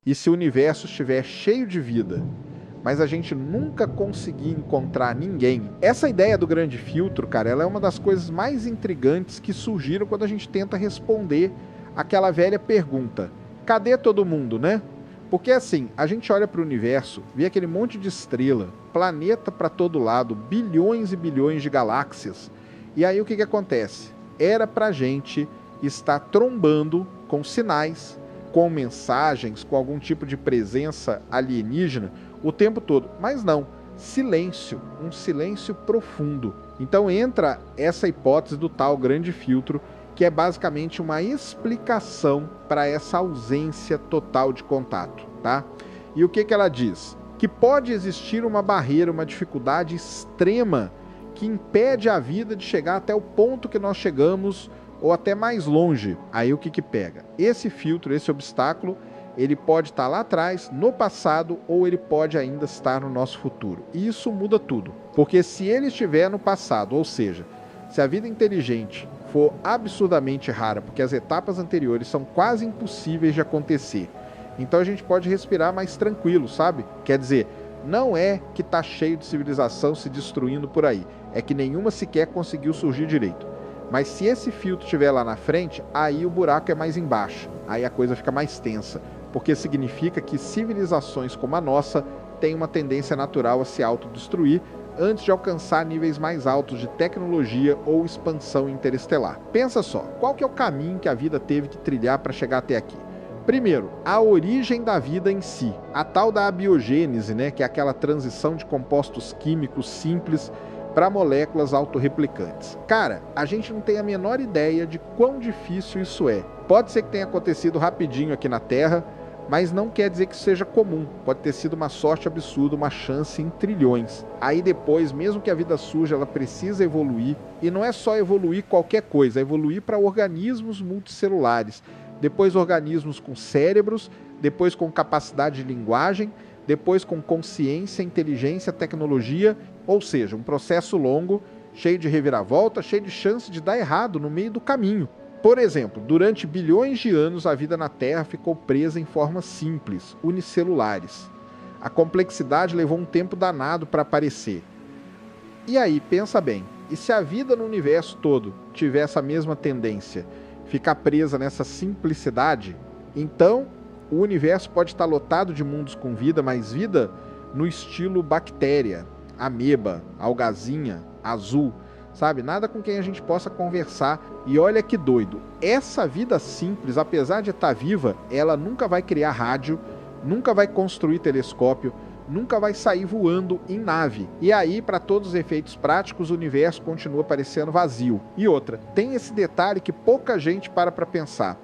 e se o universo estiver cheio de vida, mas a gente nunca conseguir encontrar ninguém. Essa ideia do grande filtro, cara, ela é uma das coisas mais intrigantes que surgiram quando a gente tenta responder aquela velha pergunta: cadê todo mundo, né? Porque assim, a gente olha para o universo, vê aquele monte de estrela, planeta para todo lado, bilhões e bilhões de galáxias. E aí o que acontece? Era pra gente estar trombando com sinais, com mensagens, com algum tipo de presença alienígena o tempo todo. Mas não, silêncio, um silêncio profundo. Então entra essa hipótese do tal grande filtro, que é basicamente uma explicação para essa ausência total de contato, tá? E o que ela diz? Que pode existir uma barreira, uma dificuldade extrema que impede a vida de chegar até o ponto que nós chegamos ou até mais longe. Aí o que pega? Esse filtro, esse obstáculo, ele pode estar lá atrás, no passado, ou ele pode ainda estar no nosso futuro. E isso muda tudo. Porque se ele estiver no passado, ou seja, se a vida inteligente for absurdamente rara, porque as etapas anteriores são quase impossíveis de acontecer, então a gente pode respirar mais tranquilo, sabe? Quer dizer, não é que está cheio de civilização se destruindo por aí, é que nenhuma sequer conseguiu surgir direito. Mas se esse filtro estiver lá na frente, aí o buraco é mais embaixo, aí a coisa fica mais tensa, porque significa que civilizações como a nossa têm uma tendência natural a se autodestruir antes de alcançar níveis mais altos de tecnologia ou expansão interestelar. Pensa só, qual que é o caminho que a vida teve que trilhar para chegar até aqui? Primeiro, a origem da vida em si, a tal da abiogênese, né, que é aquela transição de compostos químicos simples para moléculas autorreplicantes. Cara, a gente não tem a menor ideia de quão difícil isso é. Pode ser que tenha acontecido rapidinho aqui na Terra, mas não quer dizer que seja comum. Pode ter sido uma sorte absurda, uma chance em trilhões. Aí depois, mesmo que a vida surja, ela precisa evoluir. E não é só evoluir qualquer coisa, é evoluir para organismos multicelulares. Depois organismos com cérebros, depois com capacidade de linguagem, depois com consciência, inteligência, tecnologia. Ou seja, um processo longo, cheio de reviravolta, cheio de chance de dar errado no meio do caminho. Por exemplo, durante bilhões de anos a vida na Terra ficou presa em formas simples, unicelulares. A complexidade levou um tempo danado para aparecer. E aí, pensa bem, e se a vida no universo todo tiver essa mesma tendência, ficar presa nessa simplicidade, então o universo pode estar lotado de mundos com vida, mas vida no estilo bactéria, ameba, algazinha, azul, sabe? Nada com quem a gente possa conversar. E olha que doido, essa vida simples, apesar de estar viva, ela nunca vai criar rádio, nunca vai construir telescópio, nunca vai sair voando em nave. E aí, para todos os efeitos práticos, o universo continua parecendo vazio. E outra, tem esse detalhe que pouca gente para pensar.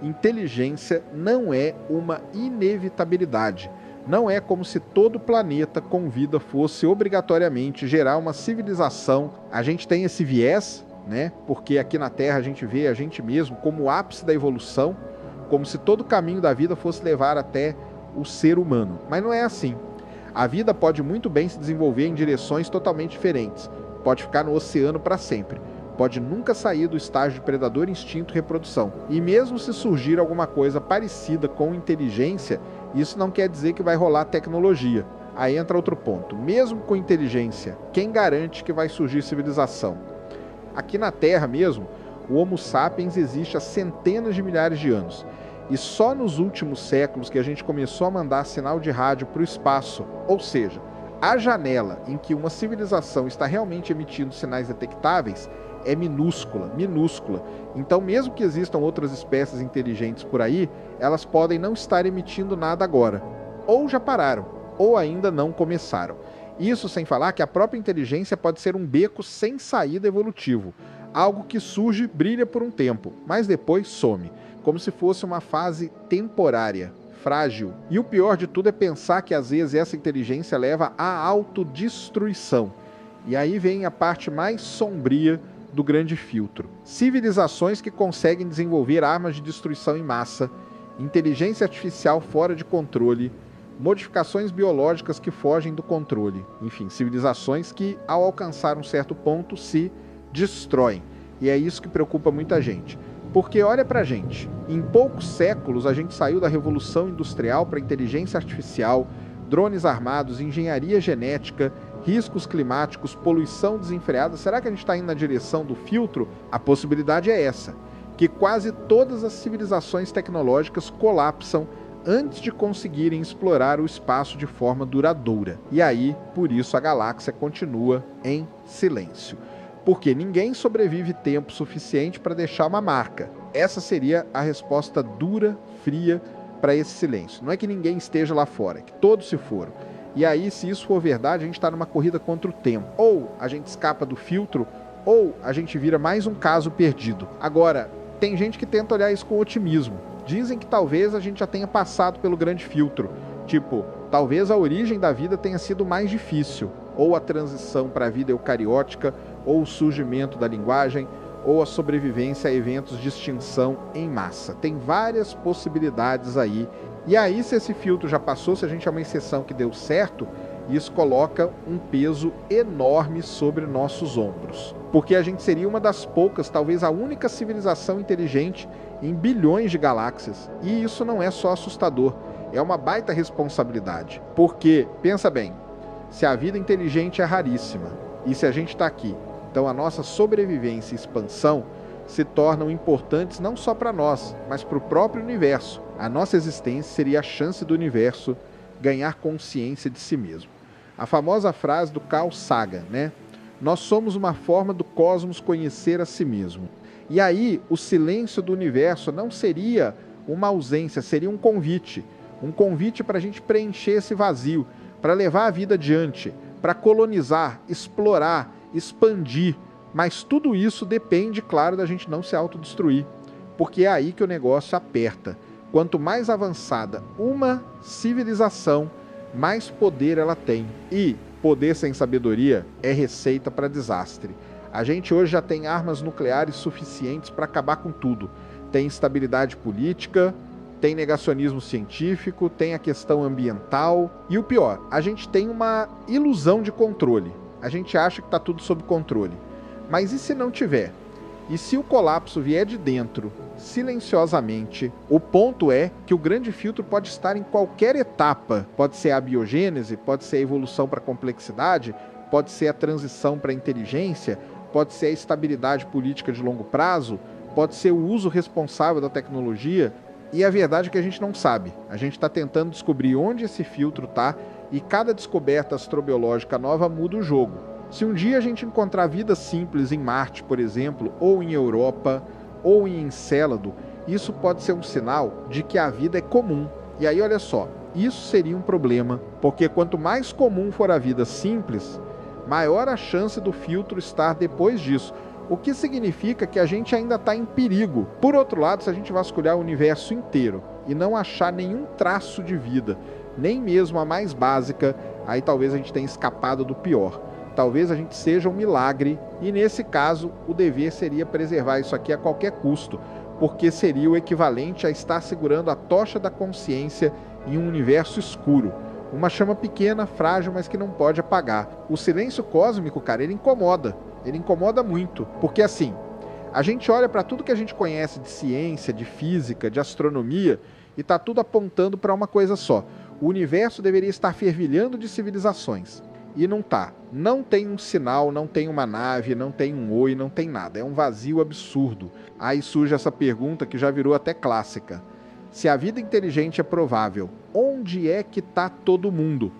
Inteligência não é uma inevitabilidade. Não é como se todo planeta com vida fosse obrigatoriamente gerar uma civilização. A gente tem esse viés, né? Porque aqui na Terra a gente vê a gente mesmo como o ápice da evolução, como se todo o caminho da vida fosse levar até o ser humano. Mas não é assim. A vida pode muito bem se desenvolver em direções totalmente diferentes. Pode ficar no oceano para sempre. Pode nunca sair do estágio de predador, instinto e reprodução. E mesmo se surgir alguma coisa parecida com inteligência, isso não quer dizer que vai rolar tecnologia. Aí entra outro ponto. Mesmo com inteligência, quem garante que vai surgir civilização? Aqui na Terra mesmo, o Homo sapiens existe há centenas de milhares de anos. E só nos últimos séculos que a gente começou a mandar sinal de rádio para o espaço. Ou seja, a janela em que uma civilização está realmente emitindo sinais detectáveis é minúscula, minúscula. Então, mesmo que existam outras espécies inteligentes por aí, elas podem não estar emitindo nada agora. Ou já pararam, ou ainda não começaram. Isso sem falar que a própria inteligência pode ser um beco sem saída evolutivo. Algo que surge, brilha por um tempo, mas depois some. Como se fosse uma fase temporária, frágil. E o pior de tudo é pensar que às vezes essa inteligência leva à autodestruição. E aí vem a parte mais sombria do grande filtro. Civilizações que conseguem desenvolver armas de destruição em massa, inteligência artificial fora de controle, modificações biológicas que fogem do controle. Enfim, civilizações que, ao alcançar um certo ponto, se destroem. E é isso que preocupa muita gente. Porque olha pra gente, em poucos séculos a gente saiu da revolução industrial para inteligência artificial, drones armados, engenharia genética, riscos climáticos, poluição desenfreada. Será que a gente está indo na direção do filtro? A possibilidade é essa, que quase todas as civilizações tecnológicas colapsam antes de conseguirem explorar o espaço de forma duradoura. E aí, por isso a galáxia continua em silêncio. Porque ninguém sobrevive tempo suficiente para deixar uma marca. Essa seria a resposta dura, fria, para esse silêncio. Não é que ninguém esteja lá fora, é que todos se foram. E aí, se isso for verdade, a gente está numa corrida contra o tempo. Ou a gente escapa do filtro, ou a gente vira mais um caso perdido. Agora, tem gente que tenta olhar isso com otimismo. Dizem que talvez a gente já tenha passado pelo grande filtro. Tipo, talvez a origem da vida tenha sido mais difícil. Ou a transição para a vida eucariótica, ou o surgimento da linguagem, ou a sobrevivência a eventos de extinção em massa. Tem várias possibilidades aí. E aí, se esse filtro já passou, se a gente é uma exceção que deu certo, isso coloca um peso enorme sobre nossos ombros. Porque a gente seria uma das poucas, talvez a única civilização inteligente em bilhões de galáxias. E isso não é só assustador, é uma baita responsabilidade. Porque, pensa bem, se a vida inteligente é raríssima, e se a gente está aqui, então a nossa sobrevivência e expansão se tornam importantes não só para nós, mas para o próprio universo. A nossa existência seria a chance do universo ganhar consciência de si mesmo. A famosa frase do Carl Sagan, né? Nós somos uma forma do cosmos conhecer a si mesmo. E aí, o silêncio do universo não seria uma ausência, seria um convite para a gente preencher esse vazio, para levar a vida adiante, para colonizar, explorar, expandir. Mas tudo isso depende, claro, da gente não se autodestruir, porque é aí que o negócio aperta. Quanto mais avançada uma civilização, mais poder ela tem. E poder sem sabedoria é receita para desastre. A gente hoje já tem armas nucleares suficientes para acabar com tudo. Tem instabilidade política, tem negacionismo científico, tem a questão ambiental. E o pior, a gente tem uma ilusão de controle. A gente acha que está tudo sob controle. Mas e se não tiver? E se o colapso vier de dentro, silenciosamente? O ponto é que o grande filtro pode estar em qualquer etapa. Pode ser a biogênese, pode ser a evolução para a complexidade, pode ser a transição para a inteligência, pode ser a estabilidade política de longo prazo, pode ser o uso responsável da tecnologia. E a verdade é que a gente não sabe. A gente está tentando descobrir onde esse filtro está e cada descoberta astrobiológica nova muda o jogo. Se um dia a gente encontrar vida simples em Marte, por exemplo, ou em Europa, ou em Encélado, isso pode ser um sinal de que a vida é comum. E aí, olha só, isso seria um problema, porque quanto mais comum for a vida simples, maior a chance do filtro estar depois disso. O que significa que a gente ainda está em perigo. Por outro lado, se a gente vasculhar o universo inteiro e não achar nenhum traço de vida, nem mesmo a mais básica, aí talvez a gente tenha escapado do pior. Talvez a gente seja um milagre e, nesse caso, o dever seria preservar isso aqui a qualquer custo, porque seria o equivalente a estar segurando a tocha da consciência em um universo escuro. Uma chama pequena, frágil, mas que não pode apagar. O silêncio cósmico, cara, ele incomoda muito, porque assim, a gente olha para tudo que a gente conhece de ciência, de física, de astronomia, e tá tudo apontando para uma coisa só. O universo deveria estar fervilhando de civilizações. E não tá. Não tem um sinal, não tem uma nave, não tem um oi, não tem nada. É um vazio absurdo. Aí surge essa pergunta que já virou até clássica. Se a vida inteligente é provável, onde é que está todo mundo?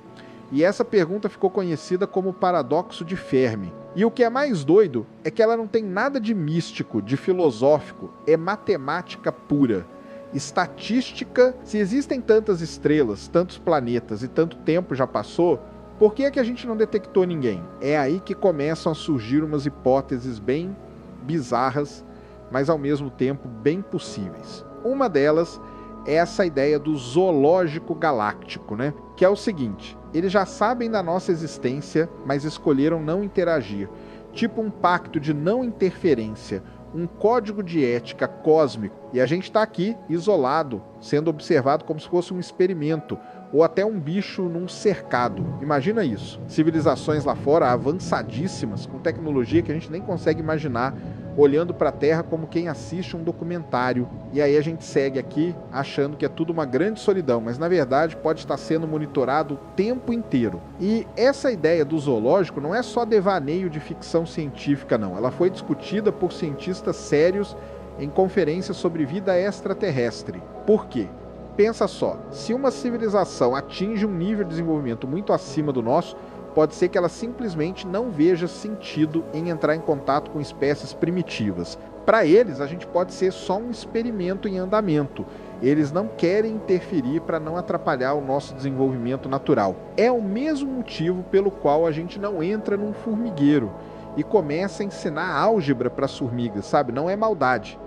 E essa pergunta ficou conhecida como paradoxo de Fermi. E o que é mais doido é que ela não tem nada de místico, de filosófico, é matemática pura. Estatística, se existem tantas estrelas, tantos planetas e tanto tempo já passou, por que é que a gente não detectou ninguém? É aí que começam a surgir umas hipóteses bem bizarras, mas ao mesmo tempo bem possíveis. Uma delas é essa ideia do zoológico galáctico, né? Que é o seguinte, eles já sabem da nossa existência, mas escolheram não interagir. Tipo um pacto de não interferência, um código de ética cósmico. E a gente está aqui, isolado, sendo observado como se fosse um experimento, ou até um bicho num cercado. Imagina isso. Civilizações lá fora avançadíssimas, com tecnologia que a gente nem consegue imaginar olhando para a Terra como quem assiste um documentário. E aí a gente segue aqui achando que é tudo uma grande solidão, mas na verdade pode estar sendo monitorado o tempo inteiro. E essa ideia do zoológico não é só devaneio de ficção científica, não. Ela foi discutida por cientistas sérios em conferências sobre vida extraterrestre. Por quê? Pensa só, se uma civilização atinge um nível de desenvolvimento muito acima do nosso, pode ser que ela simplesmente não veja sentido em entrar em contato com espécies primitivas. Para eles, a gente pode ser só um experimento em andamento. Eles não querem interferir para não atrapalhar o nosso desenvolvimento natural. É o mesmo motivo pelo qual a gente não entra num formigueiro e começa a ensinar álgebra para as formigas, sabe? Não é maldade,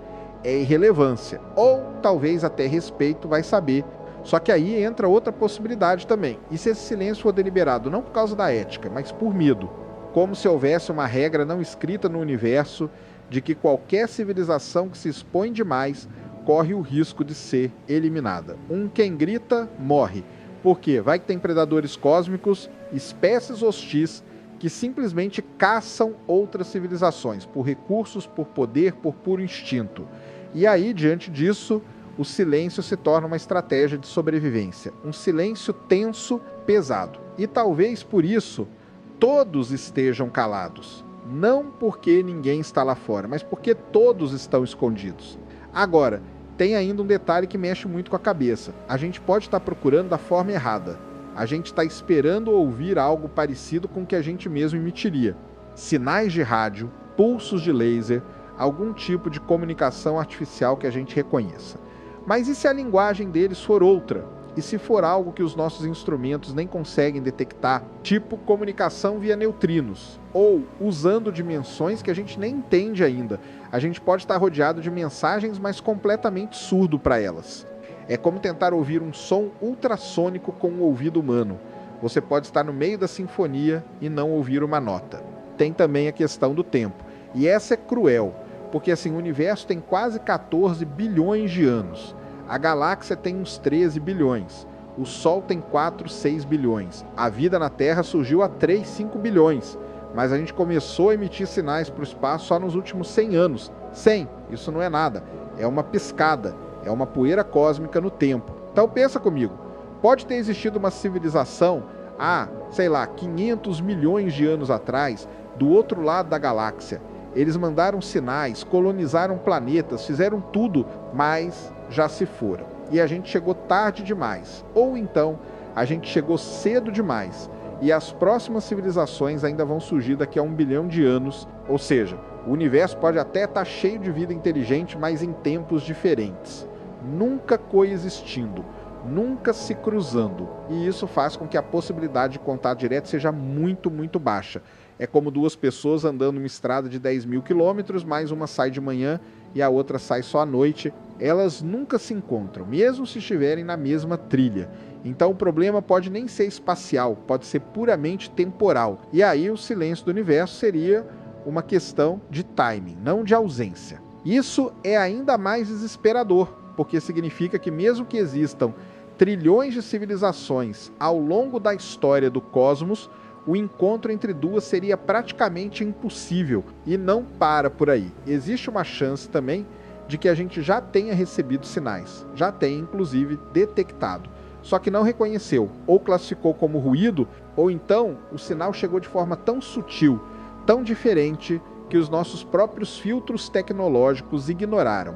é irrelevância. Ou talvez até respeito, vai saber. Só que aí entra outra possibilidade também. E se esse silêncio for deliberado não por causa da ética, mas por medo? Como se houvesse uma regra não escrita no universo de que qualquer civilização que se expõe demais corre o risco de ser eliminada. Quem grita, morre. Por quê? Vai que tem predadores cósmicos, espécies hostis, que simplesmente caçam outras civilizações, por recursos, por poder, por puro instinto. E aí, diante disso, o silêncio se torna uma estratégia de sobrevivência. Um silêncio tenso, pesado. E talvez por isso todos estejam calados. Não porque ninguém está lá fora, mas porque todos estão escondidos. Agora, tem ainda um detalhe que mexe muito com a cabeça. A gente pode estar procurando da forma errada. A gente está esperando ouvir algo parecido com o que a gente mesmo emitiria. Sinais de rádio, pulsos de laser, algum tipo de comunicação artificial que a gente reconheça. Mas e se a linguagem deles for outra? E se for algo que os nossos instrumentos nem conseguem detectar, tipo comunicação via neutrinos, ou usando dimensões que a gente nem entende ainda? A gente pode estar rodeado de mensagens, mas completamente surdo para elas. É como tentar ouvir um som ultrassônico com o ouvido humano. Você pode estar no meio da sinfonia e não ouvir uma nota. Tem também a questão do tempo. E essa é cruel, porque assim, o universo tem quase 14 bilhões de anos. A galáxia tem uns 13 bilhões. O Sol tem 4, 6 bilhões. A vida na Terra surgiu há 3, 5 bilhões. Mas a gente começou a emitir sinais para o espaço só nos últimos 100 anos. 100, isso não é nada. É uma piscada. É uma poeira cósmica no tempo. Então pensa comigo. Pode ter existido uma civilização há, 500 milhões de anos atrás, do outro lado da galáxia. Eles mandaram sinais, colonizaram planetas, fizeram tudo, mas já se foram. E a gente chegou tarde demais. Ou então, a gente chegou cedo demais. E as próximas civilizações ainda vão surgir daqui a 1 bilhão de anos. Ou seja, o universo pode até estar cheio de vida inteligente, mas em tempos diferentes. Nunca coexistindo, nunca se cruzando. E isso faz com que a possibilidade de contato direto seja muito, muito baixa. É como duas pessoas andando uma estrada de 10 mil quilômetros, mas uma sai de manhã e a outra sai só à noite. Elas nunca se encontram, mesmo se estiverem na mesma trilha. Então o problema pode nem ser espacial, pode ser puramente temporal. E aí o silêncio do universo seria uma questão de timing, não de ausência. Isso é ainda mais desesperador, porque significa que mesmo que existam trilhões de civilizações ao longo da história do cosmos, o encontro entre duas seria praticamente impossível e não para por aí. Existe uma chance também de que a gente já tenha recebido sinais, já tenha inclusive detectado, só que não reconheceu ou classificou como ruído, ou então o sinal chegou de forma tão sutil, tão diferente, que os nossos próprios filtros tecnológicos ignoraram.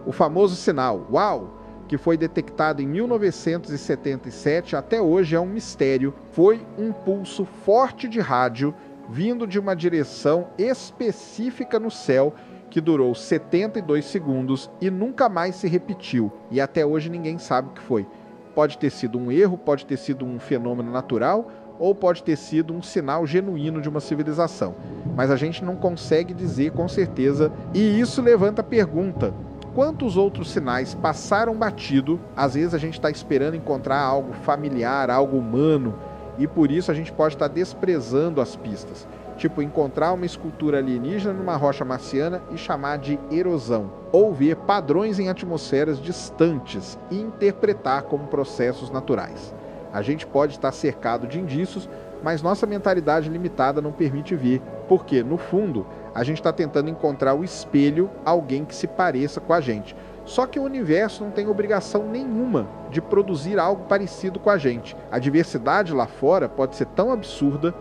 O famoso sinal "Uau!", que foi detectado em 1977, até hoje é um mistério. Foi um pulso forte de rádio vindo de uma direção específica no céu que durou 72 segundos e nunca mais se repetiu. E até hoje ninguém sabe o que foi. Pode ter sido um erro, pode ter sido um fenômeno natural ou pode ter sido um sinal genuíno de uma civilização. Mas a gente não consegue dizer com certeza, e isso levanta a pergunta: quantos outros sinais passaram batido? Às vezes a gente está esperando encontrar algo familiar, algo humano, e por isso a gente pode estar desprezando as pistas. Tipo, encontrar uma escultura alienígena numa rocha marciana e chamar de erosão. Ou ver padrões em atmosferas distantes e interpretar como processos naturais. A gente pode estar cercado de indícios, mas nossa mentalidade limitada não permite ver, porque, no fundo, a gente está tentando encontrar o espelho, alguém que se pareça com a gente. Só que o universo não tem obrigação nenhuma de produzir algo parecido com a gente. A diversidade lá fora pode ser tão absurda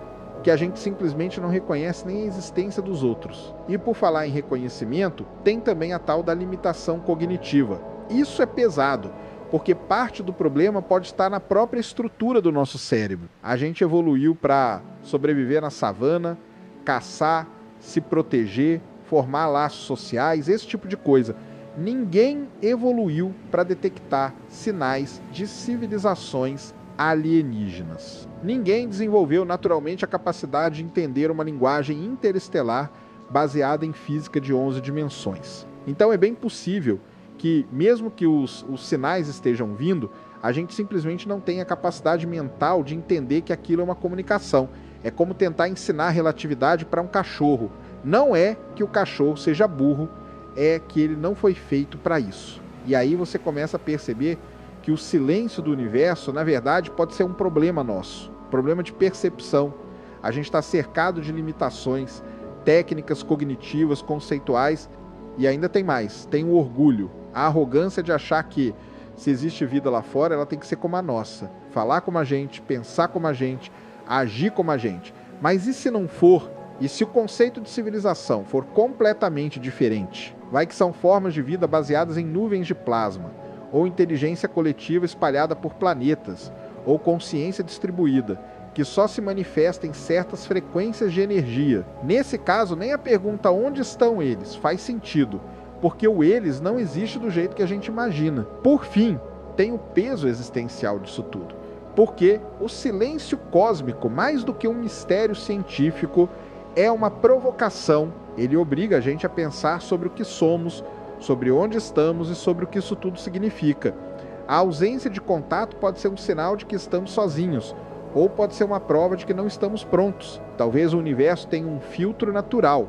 que a gente simplesmente não reconhece nem a existência dos outros. E por falar em reconhecimento, tem também a tal da limitação cognitiva. Isso é pesado, porque parte do problema pode estar na própria estrutura do nosso cérebro. A gente evoluiu para sobreviver na savana, caçar, se proteger, formar laços sociais, esse tipo de coisa. Ninguém evoluiu para detectar sinais de civilizações alienígenas. Ninguém desenvolveu naturalmente a capacidade de entender uma linguagem interestelar baseada em física de 11 dimensões. Então é bem possível que, mesmo que os sinais estejam vindo, a gente simplesmente não tenha a capacidade mental de entender que aquilo é uma comunicação. É como tentar ensinar relatividade para um cachorro. Não é que o cachorro seja burro, é que ele não foi feito para isso. E aí você começa a perceber que o silêncio do universo, na verdade, pode ser um problema nosso, problema de percepção. A gente está cercado de limitações técnicas, cognitivas, conceituais, e ainda tem mais, tem o orgulho, a arrogância de achar que se existe vida lá fora, ela tem que ser como a nossa, falar como a gente, pensar como a gente, agir como a gente. Mas e se não for? E se o conceito de civilização for completamente diferente? Vai que são formas de vida baseadas em nuvens de plasma, ou inteligência coletiva espalhada por planetas, ou consciência distribuída, que só se manifesta em certas frequências de energia. Nesse caso, nem a pergunta onde estão eles faz sentido, porque o eles não existe do jeito que a gente imagina. Por fim, tem o peso existencial disso tudo, porque o silêncio cósmico, mais do que um mistério científico, é uma provocação. Ele obriga a gente a pensar sobre o que somos, sobre onde estamos e sobre o que isso tudo significa. A ausência de contato pode ser um sinal de que estamos sozinhos, ou pode ser uma prova de que não estamos prontos. Talvez o universo tenha um filtro natural,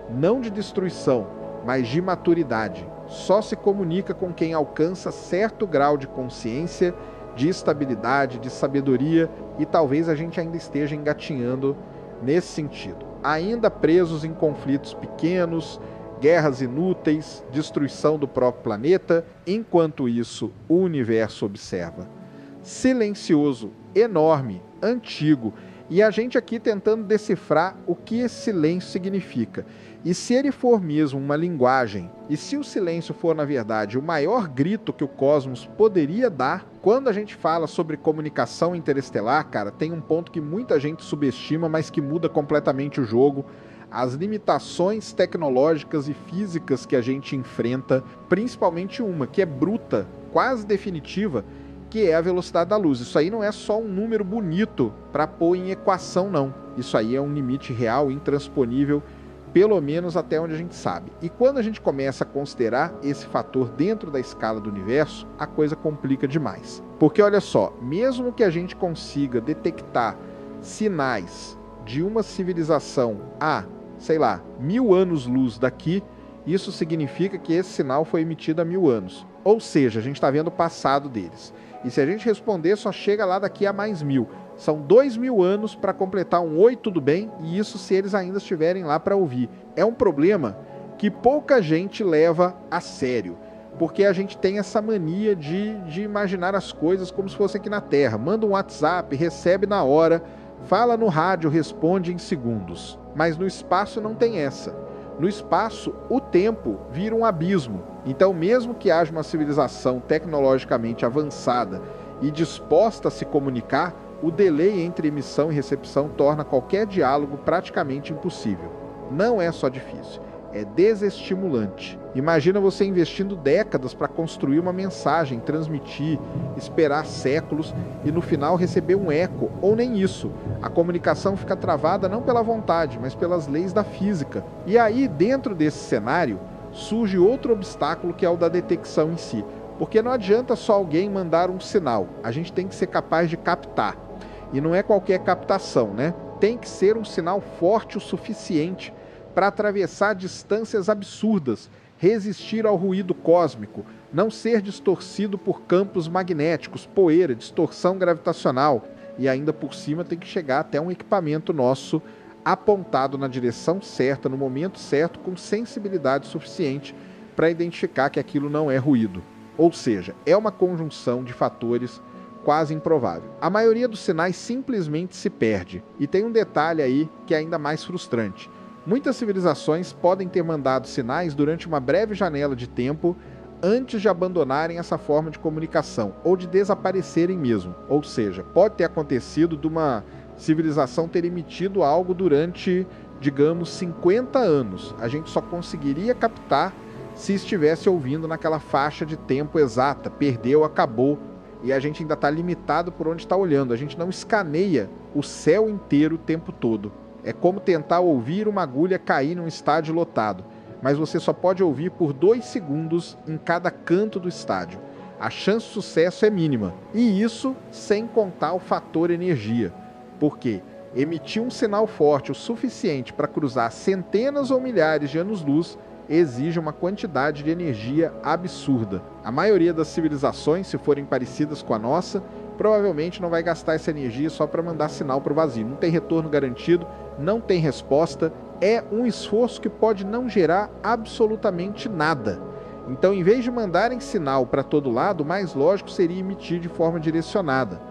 não de destruição, mas de maturidade. Só se comunica com quem alcança certo grau de consciência, de estabilidade, de sabedoria, e talvez a gente ainda esteja engatinhando nesse sentido. Ainda presos em conflitos pequenos, guerras inúteis, destruição do próprio planeta. Enquanto isso, o universo observa. Silencioso, enorme, antigo, e a gente aqui tentando decifrar o que esse silêncio significa. E se ele for mesmo uma linguagem, e se o silêncio for, na verdade, o maior grito que o cosmos poderia dar, quando a gente fala sobre comunicação interestelar, cara, tem um ponto que muita gente subestima, mas que muda completamente o jogo. As limitações tecnológicas e físicas que a gente enfrenta, principalmente uma que é bruta, quase definitiva, que é a velocidade da luz. Isso aí não é só um número bonito para pôr em equação, não. Isso aí é um limite real, intransponível, pelo menos até onde a gente sabe. E quando a gente começa a considerar esse fator dentro da escala do universo, a coisa complica demais. Porque olha só, mesmo que a gente consiga detectar sinais de uma civilização a, sei lá, 1000 anos-luz daqui, isso significa que esse sinal foi emitido há 1000 anos. Ou seja, a gente está vendo o passado deles. E se a gente responder, só chega lá daqui a mais 1000. São 2000 anos para completar um oi, tudo bem? E isso se eles ainda estiverem lá para ouvir. É um problema que pouca gente leva a sério. Porque a gente tem essa mania de imaginar as coisas como se fossem aqui na Terra. Manda um WhatsApp, recebe na hora, fala no rádio, responde em segundos. Mas no espaço não tem essa. No espaço, o tempo vira um abismo. Então, mesmo que haja uma civilização tecnologicamente avançada e disposta a se comunicar, o delay entre emissão e recepção torna qualquer diálogo praticamente impossível. Não é só difícil, é desestimulante. Imagina você investindo décadas para construir uma mensagem, transmitir, esperar séculos e no final receber um eco, ou nem isso. A comunicação fica travada não pela vontade, mas pelas leis da física. E aí, dentro desse cenário, surge outro obstáculo que é o da detecção em si. Porque não adianta só alguém mandar um sinal, a gente tem que ser capaz de captar. E não é qualquer captação, né? Tem que ser um sinal forte o suficiente para atravessar distâncias absurdas, resistir ao ruído cósmico, não ser distorcido por campos magnéticos, poeira, distorção gravitacional, e ainda por cima tem que chegar até um equipamento nosso apontado na direção certa, no momento certo, com sensibilidade suficiente para identificar que aquilo não é ruído. Ou seja, é uma conjunção de fatores quase improvável. A maioria dos sinais simplesmente se perde. E tem um detalhe aí que é ainda mais frustrante. Muitas civilizações podem ter mandado sinais durante uma breve janela de tempo antes de abandonarem essa forma de comunicação, ou de desaparecerem mesmo. Ou seja, pode ter acontecido de uma civilização ter emitido algo durante, digamos, 50 anos. A gente só conseguiria captar se estivesse ouvindo naquela faixa de tempo exata. Perdeu, acabou. E a gente ainda está limitado por onde está olhando. A gente não escaneia o céu inteiro o tempo todo. É como tentar ouvir uma agulha cair num estádio lotado. Mas você só pode ouvir por 2 segundos em cada canto do estádio. A chance de sucesso é mínima. E isso sem contar o fator energia. Porque emitir um sinal forte o suficiente para cruzar centenas ou milhares de anos-luz exige uma quantidade de energia absurda. A maioria das civilizações, se forem parecidas com a nossa, provavelmente não vai gastar essa energia só para mandar sinal para o vazio. Não tem retorno garantido, não tem resposta, é um esforço que pode não gerar absolutamente nada. Então, em vez de mandarem sinal para todo lado, o mais lógico seria emitir de forma direcionada,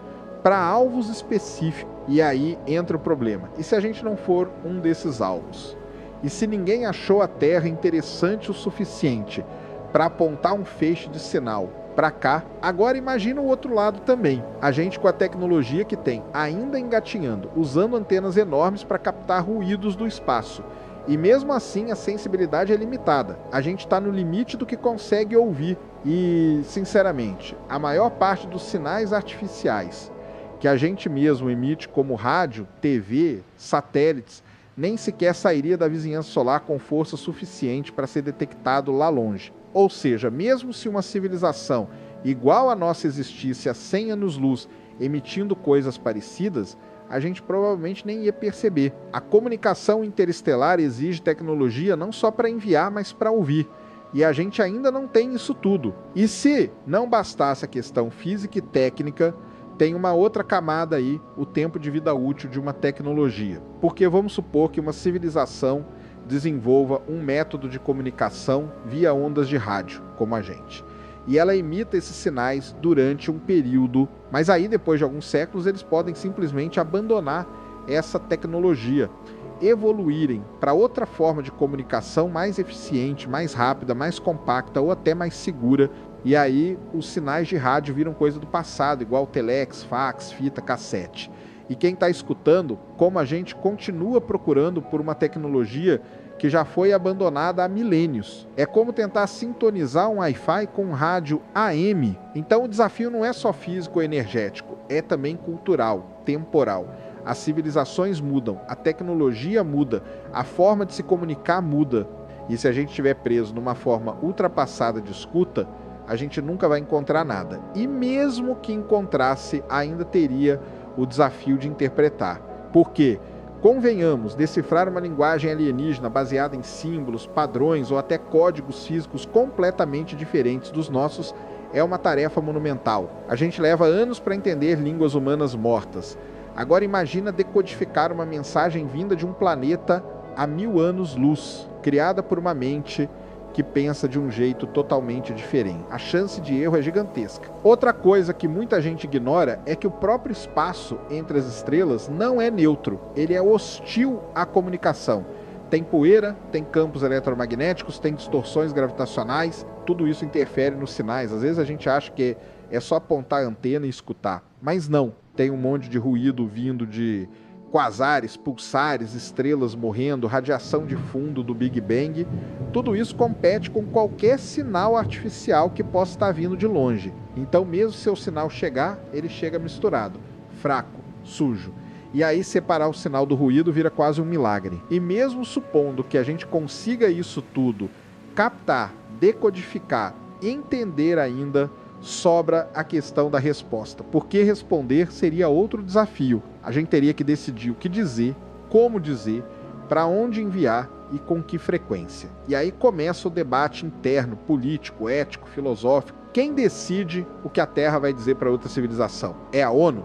para alvos específicos. E aí entra o problema. E se a gente não for um desses alvos? E se ninguém achou a Terra interessante o suficiente para apontar um feixe de sinal para cá, agora imagina o outro lado também. A gente com a tecnologia que tem, ainda engatinhando, usando antenas enormes para captar ruídos do espaço. E mesmo assim a sensibilidade é limitada. A gente está no limite do que consegue ouvir. E, sinceramente, a maior parte dos sinais artificiais que a gente mesmo emite como rádio, TV, satélites, nem sequer sairia da vizinhança solar com força suficiente para ser detectado lá longe. Ou seja, mesmo se uma civilização igual a nossa existisse há 100 anos-luz, emitindo coisas parecidas, a gente provavelmente nem ia perceber. A comunicação interestelar exige tecnologia não só para enviar, mas para ouvir. E a gente ainda não tem isso tudo. E se não bastasse a questão física e técnica, tem uma outra camada aí, o tempo de vida útil de uma tecnologia. Porque vamos supor que uma civilização desenvolva um método de comunicação via ondas de rádio, como a gente. E ela imita esses sinais durante um período, mas aí depois de alguns séculos eles podem simplesmente abandonar essa tecnologia, evoluírem para outra forma de comunicação mais eficiente, mais rápida, mais compacta ou até mais segura. E aí os sinais de rádio viram coisa do passado, igual telex, fax, fita, cassete. E quem está escutando, como a gente continua procurando por uma tecnologia que já foi abandonada há milênios. É como tentar sintonizar um Wi-Fi com um rádio AM. Então o desafio não é só físico ou energético, é também cultural, temporal. As civilizações mudam, a tecnologia muda, a forma de se comunicar muda. E se a gente estiver preso numa forma ultrapassada de escuta, a gente nunca vai encontrar nada. E mesmo que encontrasse, ainda teria o desafio de interpretar. Porque, convenhamos, decifrar uma linguagem alienígena baseada em símbolos, padrões ou até códigos físicos completamente diferentes dos nossos é uma tarefa monumental. A gente leva anos para entender línguas humanas mortas. Agora imagina decodificar uma mensagem vinda de um planeta há 1000 anos-luz, criada por uma mente que pensa de um jeito totalmente diferente. A chance de erro é gigantesca. Outra coisa que muita gente ignora é que o próprio espaço entre as estrelas não é neutro, ele é hostil à comunicação. Tem poeira, tem campos eletromagnéticos, tem distorções gravitacionais, tudo isso interfere nos sinais. Às vezes a gente acha que é só apontar a antena e escutar, mas não. Tem um monte de ruído vindo de quasares, pulsares, estrelas morrendo, radiação de fundo do Big Bang. Tudo isso compete com qualquer sinal artificial que possa estar vindo de longe. Então, mesmo se o sinal chegar, ele chega misturado, fraco, sujo. E aí separar o sinal do ruído vira quase um milagre. E mesmo supondo que a gente consiga isso tudo, captar, decodificar, entender ainda, sobra a questão da resposta, porque responder seria outro desafio. A gente teria que decidir o que dizer, como dizer, para onde enviar e com que frequência. E aí começa o debate interno, político, ético, filosófico. Quem decide o que a Terra vai dizer para outra civilização? É a ONU?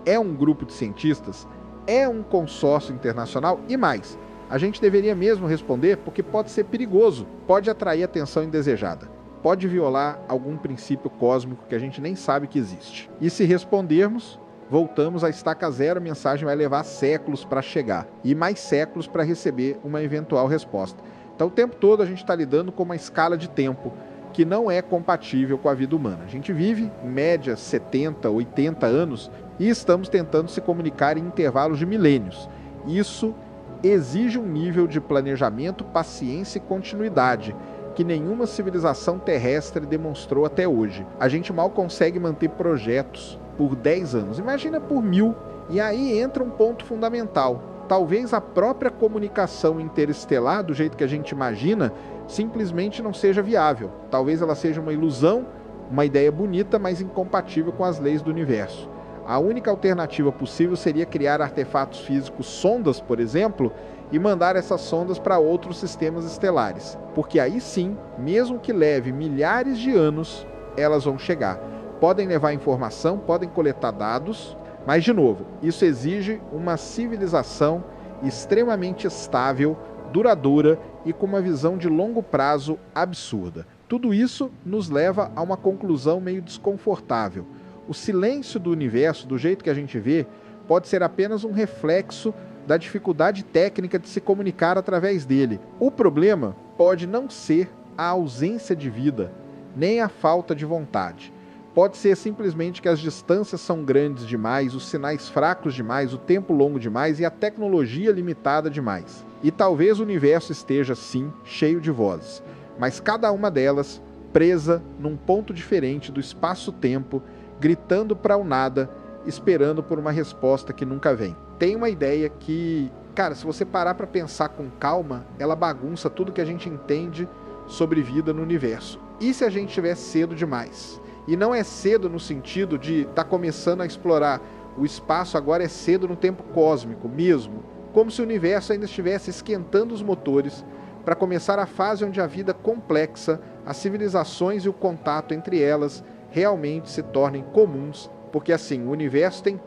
É um grupo de cientistas? é um consórcio internacional? E mais, a gente deveria mesmo responder porque pode ser perigoso, pode atrair atenção indesejada, pode violar algum princípio cósmico que a gente nem sabe que existe. E se respondermos, voltamos à estaca zero, a mensagem vai levar séculos para chegar e mais séculos para receber uma eventual resposta. Então o tempo todo a gente está lidando com uma escala de tempo que não é compatível com a vida humana. A gente vive, em média, 70, 80 anos e estamos tentando se comunicar em intervalos de milênios. Isso exige um nível de planejamento, paciência e continuidade que nenhuma civilização terrestre demonstrou até hoje. A gente mal consegue manter projetos por 10 anos, imagina por 1000. E aí entra um ponto fundamental. Talvez a própria comunicação interestelar, do jeito que a gente imagina, simplesmente não seja viável. Talvez ela seja uma ilusão, uma ideia bonita, mas incompatível com as leis do universo. A única alternativa possível seria criar artefatos físicos, sondas, por exemplo, e mandar essas sondas para outros sistemas estelares. Porque aí sim, mesmo que leve milhares de anos, elas vão chegar. Podem levar informação, podem coletar dados, mas, de novo, isso exige uma civilização extremamente estável, duradoura e com uma visão de longo prazo absurda. Tudo isso nos leva a uma conclusão meio desconfortável. O silêncio do universo, do jeito que a gente vê, pode ser apenas um reflexo da dificuldade técnica de se comunicar através dele. O problema pode não ser a ausência de vida, nem a falta de vontade. Pode ser simplesmente que as distâncias são grandes demais, os sinais fracos demais, o tempo longo demais e a tecnologia limitada demais. E talvez o universo esteja, sim, cheio de vozes, mas cada uma delas presa num ponto diferente do espaço-tempo, gritando para o nada, esperando por uma resposta que nunca vem. Tem uma ideia que, cara, se você parar para pensar com calma, ela bagunça tudo que a gente entende sobre vida no universo. E se a gente estiver cedo demais? E não é cedo no sentido de estar começando a explorar o espaço, agora é cedo no tempo cósmico mesmo, como se o universo ainda estivesse esquentando os motores para começar a fase onde a vida complexa, as civilizações e o contato entre elas realmente se tornem comuns, porque assim, o universo tem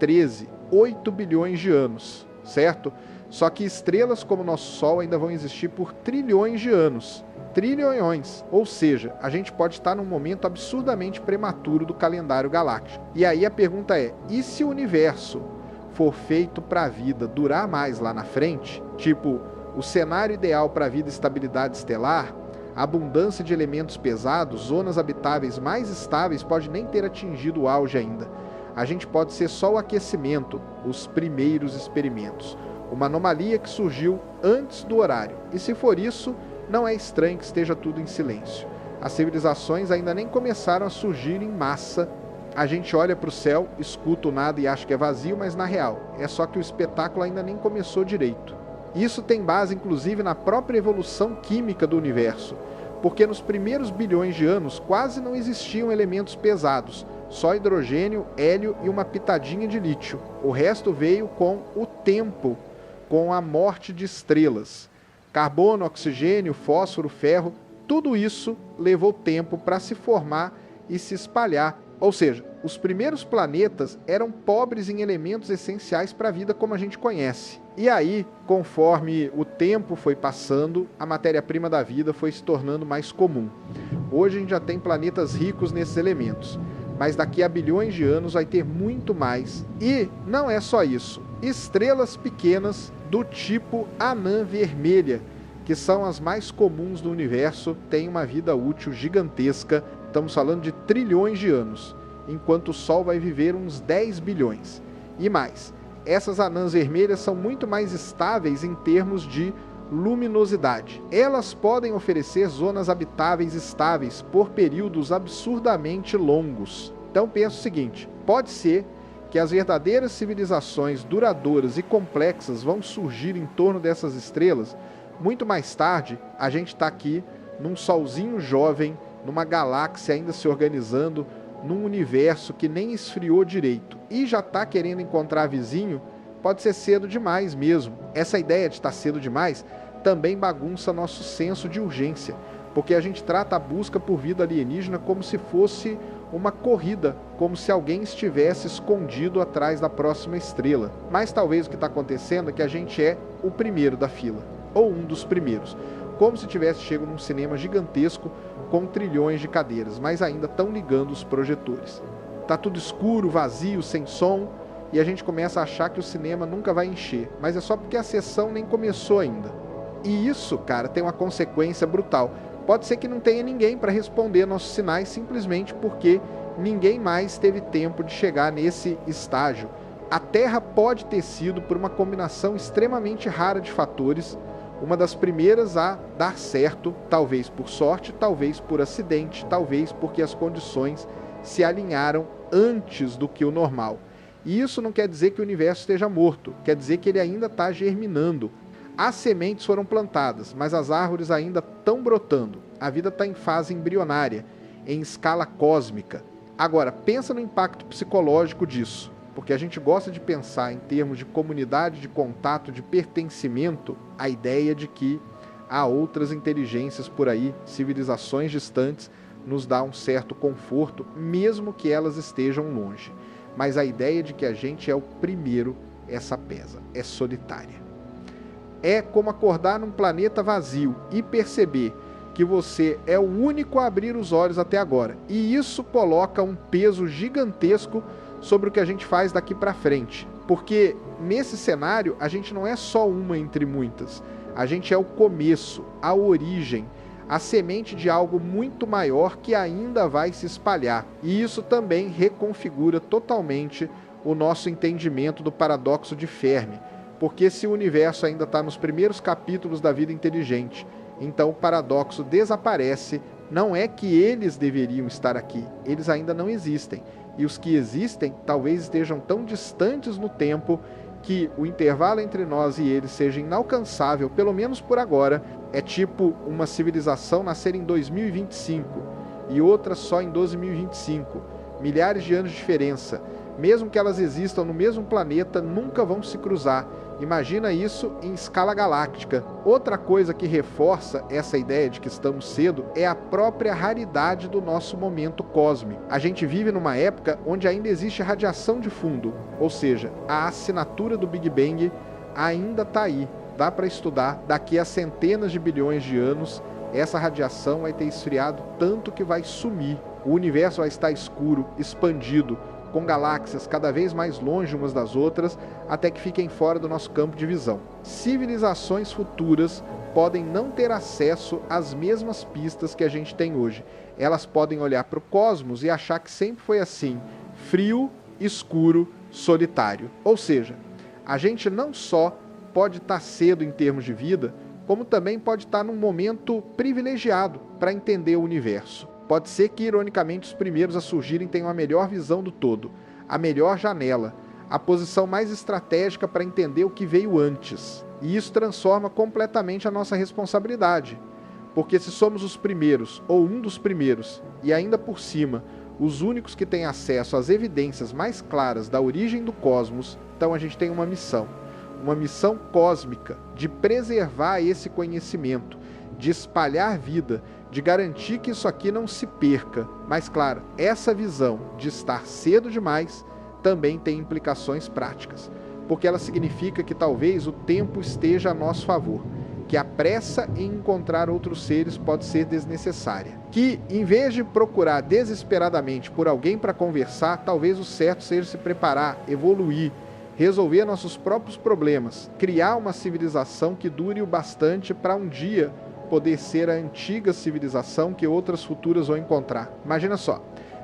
8 bilhões de anos, certo? Só que estrelas como o nosso Sol ainda vão existir por trilhões de anos. Trilhões, ou seja, a gente pode estar num momento absurdamente prematuro do calendário galáctico. E aí a pergunta é, e se o universo for feito para a vida durar mais lá na frente? Tipo, o cenário ideal para a vida e estabilidade estelar, abundância de elementos pesados, zonas habitáveis mais estáveis pode nem ter atingido o auge ainda. A gente pode ser só o aquecimento, os primeiros experimentos. Uma anomalia que surgiu antes do horário. E se for isso, não é estranho que esteja tudo em silêncio. As civilizações ainda nem começaram a surgir em massa. A gente olha para o céu, escuta o nada e acha que é vazio, mas na real, é só que o espetáculo ainda nem começou direito. Isso tem base, inclusive, na própria evolução química do universo, porque nos primeiros bilhões de anos quase não existiam elementos pesados, só hidrogênio, hélio e uma pitadinha de lítio. O resto veio com o tempo, com a morte de estrelas. Carbono, oxigênio, fósforo, ferro, tudo isso levou tempo para se formar e se espalhar. Ou seja, os primeiros planetas eram pobres em elementos essenciais para a vida como a gente conhece. E aí, conforme o tempo foi passando, a matéria-prima da vida foi se tornando mais comum. Hoje a gente já tem planetas ricos nesses elementos, mas daqui a bilhões de anos vai ter muito mais. E não é só isso. Estrelas pequenas do tipo anã vermelha, que são as mais comuns do universo, têm uma vida útil gigantesca. Estamos falando de trilhões de anos, enquanto o Sol vai viver uns 10 bilhões. E mais, essas anãs vermelhas são muito mais estáveis em termos de luminosidade. Elas podem oferecer zonas habitáveis estáveis por períodos absurdamente longos. Então pensa o seguinte, pode ser que as verdadeiras civilizações duradouras e complexas vão surgir em torno dessas estrelas. Muito mais tarde, a gente está aqui num solzinho jovem, numa galáxia ainda se organizando, num universo que nem esfriou direito e já está querendo encontrar vizinho. Pode ser cedo demais mesmo. Essa ideia de estar cedo demais também bagunça nosso senso de urgência, porque a gente trata a busca por vida alienígena como se fosse uma corrida, como se alguém estivesse escondido atrás da próxima estrela. Mas talvez o que está acontecendo é que a gente é o primeiro da fila, ou um dos primeiros, como se tivesse chego num cinema gigantesco com trilhões de cadeiras, mas ainda estão ligando os projetores. Tá tudo escuro, vazio, sem som, e a gente começa a achar que o cinema nunca vai encher, mas é só porque a sessão nem começou ainda. E isso, cara, tem uma consequência brutal. Pode ser que não tenha ninguém para responder nossos sinais simplesmente porque ninguém mais teve tempo de chegar nesse estágio. A Terra pode ter sido, por uma combinação extremamente rara de fatores, uma das primeiras a dar certo, talvez por sorte, talvez por acidente, talvez porque as condições se alinharam antes do que o normal. E isso não quer dizer que o universo esteja morto, quer dizer que ele ainda está germinando. As sementes foram plantadas, mas as árvores ainda estão brotando. A vida está em fase embrionária, em escala cósmica. Agora, pensa no impacto psicológico disso, porque a gente gosta de pensar em termos de comunidade, de contato, de pertencimento, a ideia de que há outras inteligências por aí, civilizações distantes, nos dá um certo conforto, mesmo que elas estejam longe. Mas a ideia de que a gente é o primeiro, essa pesa, é solitária. É como acordar num planeta vazio e perceber que você é o único a abrir os olhos até agora. E isso coloca um peso gigantesco sobre o que a gente faz daqui para frente. Porque nesse cenário a gente não é só uma entre muitas. A gente é o começo, a origem, a semente de algo muito maior que ainda vai se espalhar. E isso também reconfigura totalmente o nosso entendimento do paradoxo de Fermi. Porque se o universo ainda está nos primeiros capítulos da vida inteligente, então o paradoxo desaparece. Não é que eles deveriam estar aqui, eles ainda não existem. E os que existem talvez estejam tão distantes no tempo que o intervalo entre nós e eles seja inalcançável, pelo menos por agora. É tipo uma civilização nascer em 2025 e outra só em 2025. Milhares de anos de diferença. Mesmo que elas existam no mesmo planeta, nunca vão se cruzar. Imagina isso em escala galáctica. Outra coisa que reforça essa ideia de que estamos cedo é a própria raridade do nosso momento cósmico. A gente vive numa época onde ainda existe radiação de fundo, ou seja, a assinatura do Big Bang ainda está aí. Dá para estudar. Daqui a centenas de bilhões de anos, essa radiação vai ter esfriado tanto que vai sumir. O universo vai estar escuro, expandido, com galáxias cada vez mais longe umas das outras, até que fiquem fora do nosso campo de visão. Civilizações futuras podem não ter acesso às mesmas pistas que a gente tem hoje. Elas podem olhar para o cosmos e achar que sempre foi assim, frio, escuro, solitário. Ou seja, a gente não só pode estar cedo em termos de vida, como também pode estar num momento privilegiado para entender o universo. Pode ser que, ironicamente, os primeiros a surgirem tenham a melhor visão do todo, a melhor janela, a posição mais estratégica para entender o que veio antes. E isso transforma completamente a nossa responsabilidade. Porque se somos os primeiros, ou um dos primeiros, e ainda por cima, os únicos que têm acesso às evidências mais claras da origem do cosmos, então a gente tem uma missão cósmica de preservar esse conhecimento, de espalhar vida, de garantir que isso aqui não se perca. Mas claro, essa visão de estar cedo demais também tem implicações práticas, porque ela significa que talvez o tempo esteja a nosso favor, que a pressa em encontrar outros seres pode ser desnecessária, que em vez de procurar desesperadamente por alguém para conversar, talvez o certo seja se preparar, evoluir, resolver nossos próprios problemas, criar uma civilização que dure o bastante para um dia poder ser a antiga civilização que outras futuras vão encontrar. Imagina só,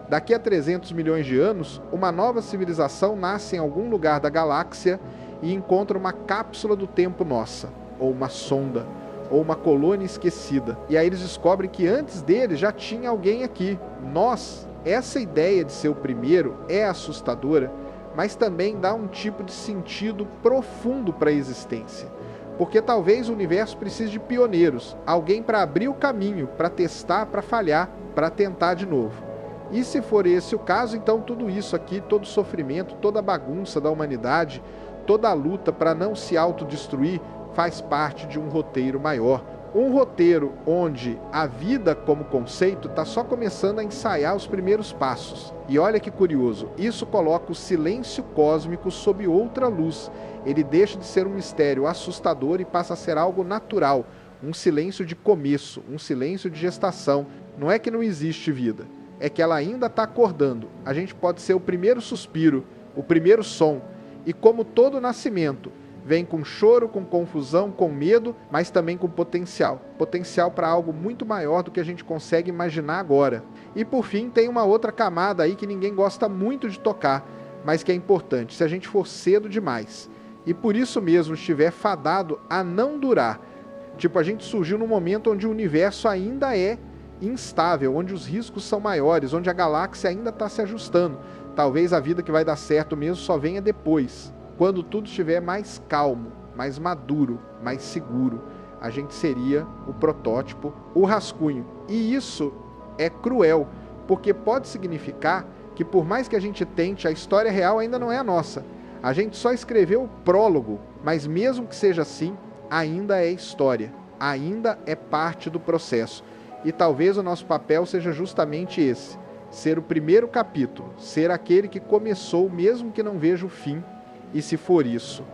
daqui a 300 milhões de anos, uma nova civilização nasce em algum lugar da galáxia e encontra uma cápsula do tempo nossa, ou uma sonda, ou uma colônia esquecida. E aí eles descobrem que antes deles já tinha alguém aqui. Essa ideia de ser o primeiro é assustadora, mas também dá um tipo de sentido profundo para a existência. Porque talvez o universo precise de pioneiros, alguém para abrir o caminho, para testar, para falhar, para tentar de novo. E se for esse o caso, então tudo isso aqui, todo o sofrimento, toda a bagunça da humanidade, toda a luta para não se autodestruir, faz parte de um roteiro maior, Um roteiro onde a vida como conceito está só começando a ensaiar os primeiros passos. E olha que curioso, isso coloca o silêncio cósmico sob outra luz. Ele deixa de ser um mistério assustador e passa a ser algo natural, um silêncio de começo, um silêncio de gestação. Não é que não existe vida, é que ela ainda está acordando. A gente pode ser o primeiro suspiro, o primeiro som. E como todo nascimento, vem com choro, com confusão, com medo, mas também com potencial. Potencial para algo muito maior do que a gente consegue imaginar agora. E por fim, tem uma outra camada aí que ninguém gosta muito de tocar, mas que é importante, se a gente for cedo demais. E por isso mesmo estiver fadado a não durar. Tipo, a gente surgiu num momento onde o universo ainda é instável, onde os riscos são maiores, onde a galáxia ainda está se ajustando. Talvez a vida que vai dar certo mesmo só venha depois. Quando tudo estiver mais calmo, mais maduro, mais seguro, a gente seria o protótipo, o rascunho. E isso é cruel, porque pode significar que por mais que a gente tente, a história real ainda não é a nossa. A gente só escreveu o prólogo, mas mesmo que seja assim, ainda é história, ainda é parte do processo. E talvez o nosso papel seja justamente esse, ser o primeiro capítulo, ser aquele que começou mesmo que não veja o fim. E se for isso,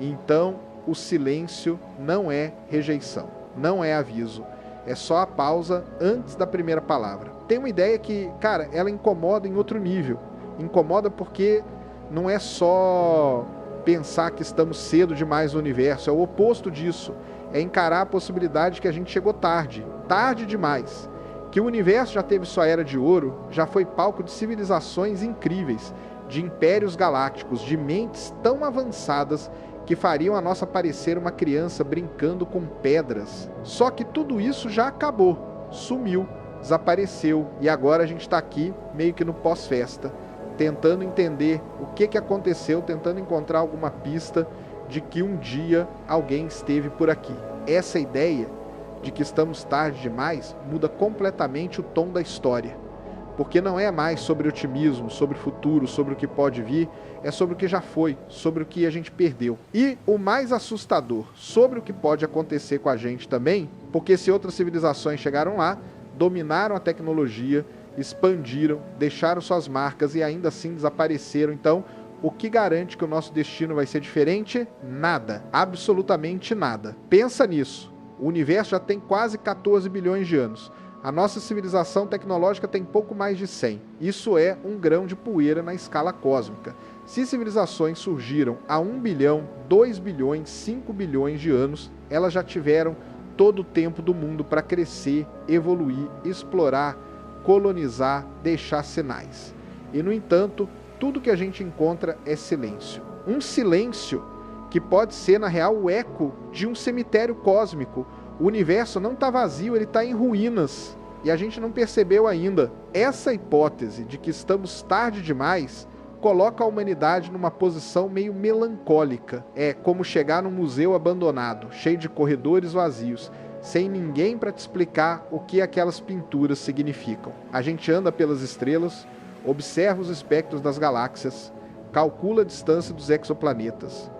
então o silêncio não é rejeição, não é aviso, é só a pausa antes da primeira palavra. Tem uma ideia que, cara, ela incomoda em outro nível. Incomoda porque não é só pensar que estamos cedo demais no universo, é o oposto disso. É encarar a possibilidade que a gente chegou tarde, tarde demais. Que o universo já teve sua era de ouro, já foi palco de civilizações incríveis, de impérios galácticos, de mentes tão avançadas que fariam a nossa parecer uma criança brincando com pedras. Só que tudo isso já acabou, sumiu, desapareceu, e agora a gente está aqui meio que no pós-festa, tentando entender o que aconteceu, tentando encontrar alguma pista de que um dia alguém esteve por aqui. Essa ideia de que estamos tarde demais muda completamente o tom da história. Porque não é mais sobre otimismo, sobre o futuro, sobre o que pode vir, é sobre o que já foi, sobre o que a gente perdeu. E o mais assustador, sobre o que pode acontecer com a gente também, porque se outras civilizações chegaram lá, dominaram a tecnologia, expandiram, deixaram suas marcas e ainda assim desapareceram. Então, o que garante que o nosso destino vai ser diferente? Nada, absolutamente nada. Pensa nisso, o universo já tem quase 14 bilhões de anos. A nossa civilização tecnológica tem pouco mais de 100. Isso é um grão de poeira na escala cósmica. Se civilizações surgiram há 1 bilhão, 2 bilhões, 5 bilhões de anos, elas já tiveram todo o tempo do mundo para crescer, evoluir, explorar, colonizar, deixar sinais. E, no entanto, tudo que a gente encontra é silêncio. Um silêncio que pode ser, na real, o eco de um cemitério cósmico. O universo não está vazio, ele está em ruínas. E a gente não percebeu ainda. Essa hipótese de que estamos tarde demais coloca a humanidade numa posição meio melancólica. É como chegar num museu abandonado, cheio de corredores vazios, sem ninguém para te explicar o que aquelas pinturas significam. A gente anda pelas estrelas, observa os espectros das galáxias, calcula a distância dos exoplanetas.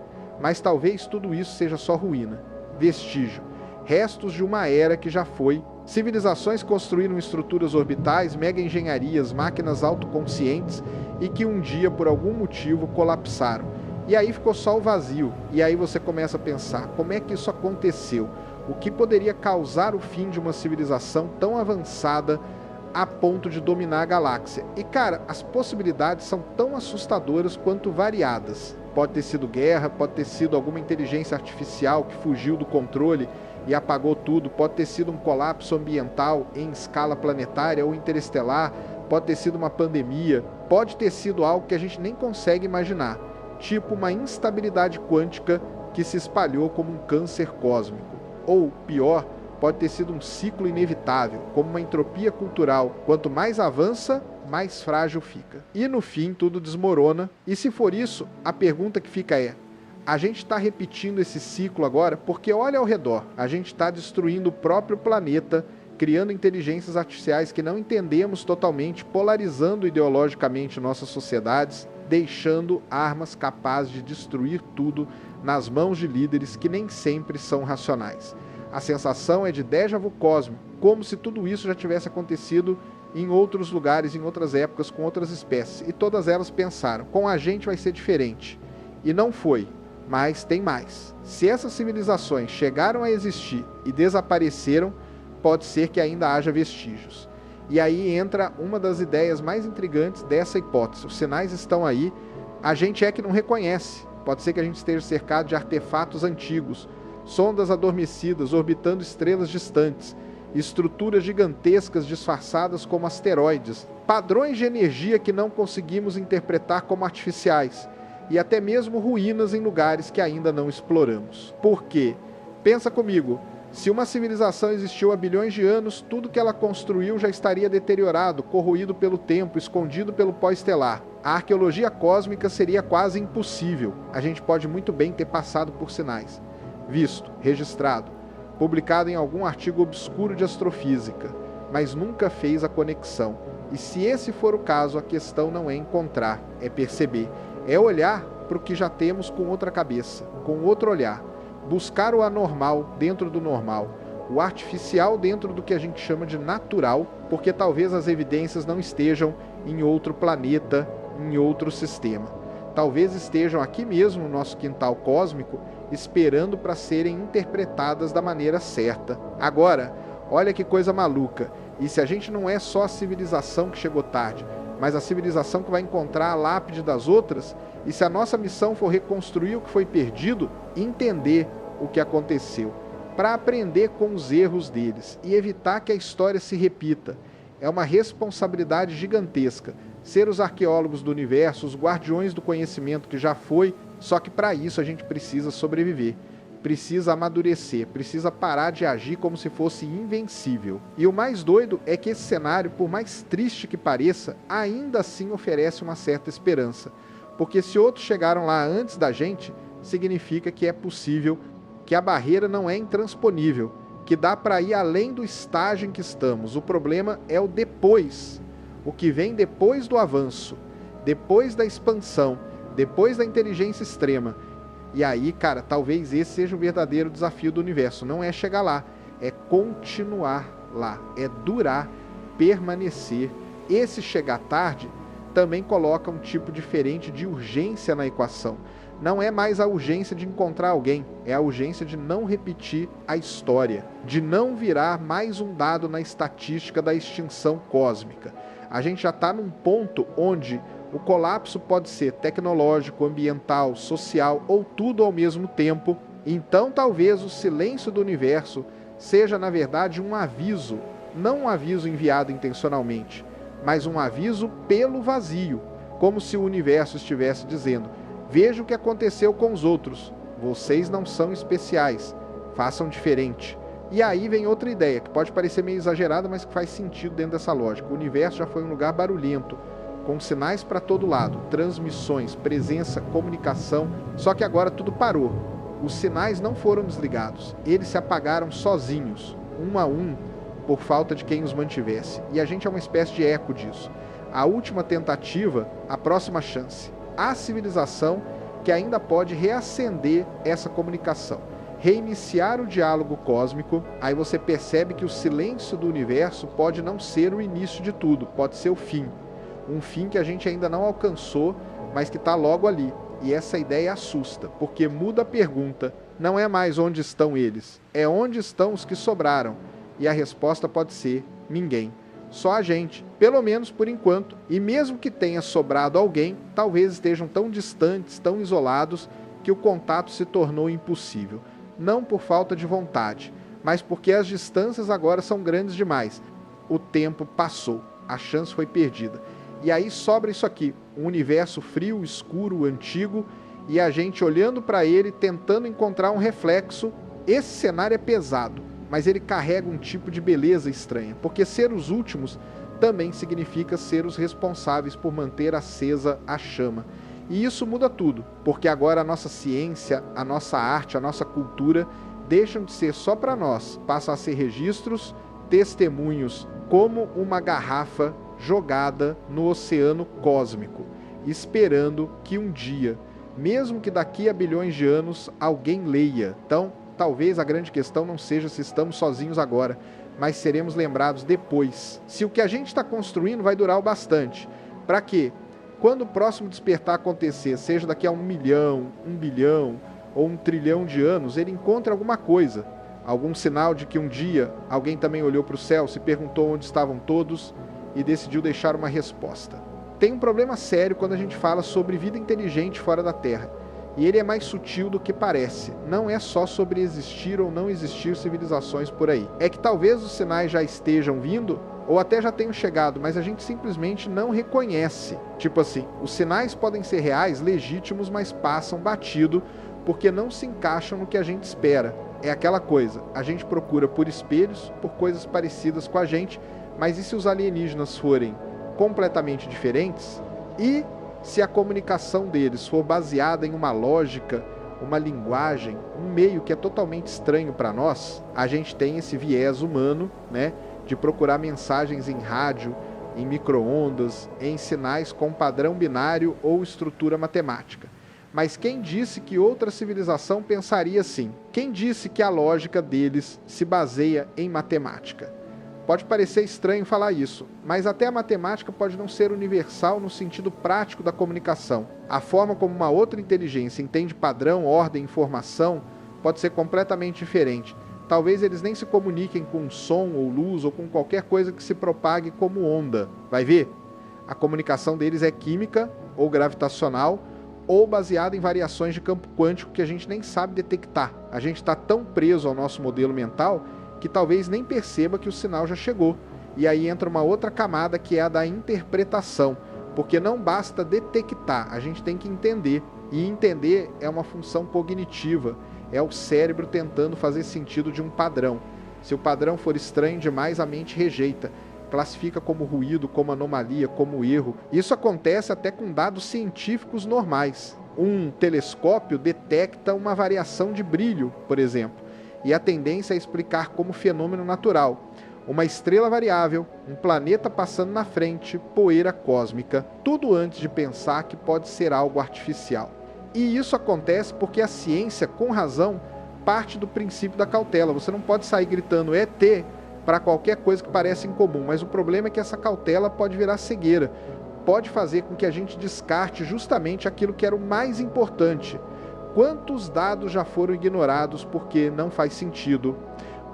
Mas talvez tudo isso seja só ruína, vestígio, restos de uma era que já foi. Civilizações construíram estruturas orbitais, mega-engenharias, máquinas autoconscientes e que um dia, por algum motivo, colapsaram. E aí ficou só o vazio. E aí você começa a pensar, como é que isso aconteceu? O que poderia causar o fim de uma civilização tão avançada a ponto de dominar a galáxia? E cara, as possibilidades são tão assustadoras quanto variadas. Pode ter sido guerra, pode ter sido alguma inteligência artificial que fugiu do controle e apagou tudo, pode ter sido um colapso ambiental em escala planetária ou interestelar, pode ter sido uma pandemia, pode ter sido algo que a gente nem consegue imaginar, tipo uma instabilidade quântica que se espalhou como um câncer cósmico. Ou, pior, pode ter sido um ciclo inevitável, como uma entropia cultural. Quanto mais avança, mais frágil fica. E no fim tudo desmorona. E se for isso, a pergunta que fica é: a gente está repetindo esse ciclo agora? Porque olha ao redor, a gente está destruindo o próprio planeta, criando inteligências artificiais que não entendemos totalmente, polarizando ideologicamente nossas sociedades, deixando armas capazes de destruir tudo nas mãos de líderes que nem sempre são racionais. A sensação é de déjà vu cósmico, como se tudo isso já tivesse acontecido em outros lugares, em outras épocas, com outras espécies. E todas elas pensaram, com a gente vai ser diferente. E não foi, mas tem mais. Se essas civilizações chegaram a existir e desapareceram, pode ser que ainda haja vestígios. E aí entra uma das ideias mais intrigantes dessa hipótese. Os sinais estão aí, a gente é que não reconhece. Pode ser que a gente esteja cercado de artefatos antigos, sondas adormecidas orbitando estrelas distantes, estruturas gigantescas disfarçadas como asteroides, padrões de energia que não conseguimos interpretar como artificiais, e até mesmo ruínas em lugares que ainda não exploramos. Por quê? Pensa comigo, se uma civilização existiu há bilhões de anos, tudo que ela construiu já estaria deteriorado, corroído pelo tempo, escondido pelo pó estelar. A arqueologia cósmica seria quase impossível. A gente pode muito bem ter passado por sinais. Visto, registrado, publicado em algum artigo obscuro de astrofísica, mas nunca fez a conexão. E se esse for o caso, a questão não é encontrar, é perceber. É olhar para o que já temos com outra cabeça, com outro olhar. Buscar o anormal dentro do normal, o artificial dentro do que a gente chama de natural, porque talvez as evidências não estejam em outro planeta, em outro sistema. Talvez estejam aqui mesmo no nosso quintal cósmico, esperando para serem interpretadas da maneira certa. Agora, olha que coisa maluca. E se a gente não é só a civilização que chegou tarde, mas a civilização que vai encontrar a lápide das outras, e se a nossa missão for reconstruir o que foi perdido, entender o que aconteceu, para aprender com os erros deles e evitar que a história se repita. É uma responsabilidade gigantesca ser os arqueólogos do universo, os guardiões do conhecimento que já foi, só que para isso a gente precisa sobreviver, precisa amadurecer, precisa parar de agir como se fosse invencível. E o mais doido é que esse cenário, por mais triste que pareça, ainda assim oferece uma certa esperança, porque se outros chegaram lá antes da gente, significa que é possível, que a barreira não é intransponível, que dá para ir além do estágio em que estamos. O problema é o depois, o que vem depois do avanço, depois da expansão, depois da inteligência extrema. E aí, cara, talvez esse seja o verdadeiro desafio do universo. Não é chegar lá, é continuar lá, é durar, permanecer. Esse chegar tarde também coloca um tipo diferente de urgência na equação. Não é mais a urgência de encontrar alguém, é a urgência de não repetir a história, de não virar mais um dado na estatística da extinção cósmica. A gente já está num ponto onde o colapso pode ser tecnológico, ambiental, social ou tudo ao mesmo tempo. Então talvez o silêncio do universo seja na verdade um aviso, não um aviso enviado intencionalmente, mas um aviso pelo vazio, como se o universo estivesse dizendo: veja o que aconteceu com os outros, vocês não são especiais, façam diferente. E aí vem outra ideia, que pode parecer meio exagerada, mas que faz sentido dentro dessa lógica. O universo já foi um lugar barulhento, com sinais para todo lado, transmissões, presença, comunicação, só que agora tudo parou. Os sinais não foram desligados, eles se apagaram sozinhos, um a um, por falta de quem os mantivesse. E a gente é uma espécie de eco disso. A última tentativa, a próxima chance. A civilização que ainda pode reacender essa comunicação, reiniciar o diálogo cósmico. Aí você percebe que o silêncio do universo pode não ser o início de tudo, pode ser o fim. Um fim que a gente ainda não alcançou, mas que está logo ali. E essa ideia assusta, porque muda a pergunta. Não é mais onde estão eles, é onde estão os que sobraram. E a resposta pode ser ninguém. Só a gente, pelo menos por enquanto. E mesmo que tenha sobrado alguém, talvez estejam tão distantes, tão isolados, que o contato se tornou impossível. Não por falta de vontade, mas porque as distâncias agora são grandes demais. O tempo passou, a chance foi perdida. E aí sobra isso aqui, um universo frio, escuro, antigo, e a gente olhando para ele, tentando encontrar um reflexo. Esse cenário é pesado, mas ele carrega um tipo de beleza estranha, porque ser os últimos também significa ser os responsáveis por manter acesa a chama. E isso muda tudo, porque agora a nossa ciência, a nossa arte, a nossa cultura deixam de ser só para nós, passam a ser registros, testemunhos, como uma garrafa jogada no oceano cósmico, esperando que um dia, mesmo que daqui a bilhões de anos, alguém leia. Então, talvez a grande questão não seja se estamos sozinhos agora, mas seremos lembrados depois. Se o que a gente está construindo vai durar o bastante. Para quê? Quando o próximo despertar acontecer, seja daqui a 1 milhão, 1 bilhão ou 1 trilhão de anos, ele encontra alguma coisa. Algum sinal de que um dia alguém também olhou para o céu, se perguntou onde estavam todos e decidiu deixar uma resposta. Tem um problema sério quando a gente fala sobre vida inteligente fora da Terra. E ele é mais sutil do que parece. Não é só sobre existir ou não existir civilizações por aí. É que talvez os sinais já estejam vindo ou até já tenham chegado, mas a gente simplesmente não reconhece. Tipo assim, os sinais podem ser reais, legítimos, mas passam batido porque não se encaixam no que a gente espera. É aquela coisa, a gente procura por espelhos, por coisas parecidas com a gente, mas e se os alienígenas forem completamente diferentes? E se a comunicação deles for baseada em uma lógica, uma linguagem, um meio que é totalmente estranho para nós, a gente tem esse viés humano, né, de procurar mensagens em rádio, em micro-ondas, em sinais com padrão binário ou estrutura matemática. Mas quem disse que outra civilização pensaria assim? Quem disse que a lógica deles se baseia em matemática? Pode parecer estranho falar isso, mas até a matemática pode não ser universal no sentido prático da comunicação. A forma como uma outra inteligência entende padrão, ordem, informação pode ser completamente diferente. Talvez eles nem se comuniquem com som ou luz ou com qualquer coisa que se propague como onda. Vai ver? A comunicação deles é química ou gravitacional ou baseada em variações de campo quântico que a gente nem sabe detectar. A gente está tão preso ao nosso modelo mental que talvez nem perceba que o sinal já chegou. E aí entra uma outra camada que é a da interpretação, porque não basta detectar, a gente tem que entender. E entender é uma função cognitiva, é o cérebro tentando fazer sentido de um padrão. Se o padrão for estranho demais, a mente rejeita, classifica como ruído, como anomalia, como erro. Isso acontece até com dados científicos normais. Um telescópio detecta uma variação de brilho, por exemplo, e a tendência é explicar como fenômeno natural. Uma estrela variável, um planeta passando na frente, poeira cósmica, tudo antes de pensar que pode ser algo artificial. E isso acontece porque a ciência, com razão, parte do princípio da cautela. Você não pode sair gritando ET para qualquer coisa que pareça incomum, mas o problema é que essa cautela pode virar cegueira, pode fazer com que a gente descarte justamente aquilo que era o mais importante. Quantos dados já foram ignorados porque não faz sentido?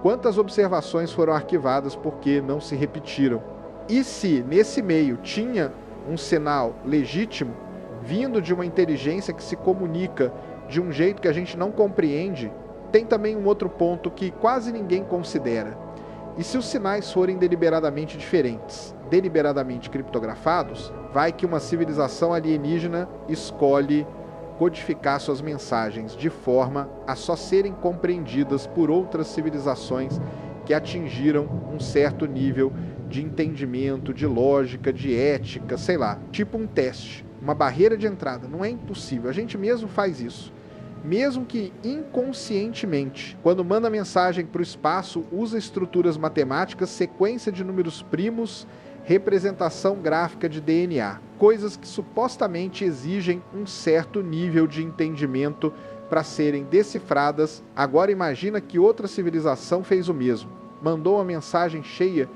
Quantas observações foram arquivadas porque não se repetiram? E se nesse meio tinha um sinal legítimo, vindo de uma inteligência que se comunica de um jeito que a gente não compreende, tem também um outro ponto que quase ninguém considera. E se os sinais forem deliberadamente diferentes, deliberadamente criptografados, vai que uma civilização alienígena escolhe codificar suas mensagens de forma a só serem compreendidas por outras civilizações que atingiram um certo nível de entendimento, de lógica, de ética, sei lá, tipo um teste, uma barreira de entrada. Não é impossível, a gente mesmo faz isso. Mesmo que inconscientemente, quando manda mensagem para o espaço, usa estruturas matemáticas, sequência de números primos, representação gráfica de DNA, coisas que supostamente exigem um certo nível de entendimento para serem decifradas. Agora imagina que outra civilização fez o mesmo, mandou uma mensagem cheia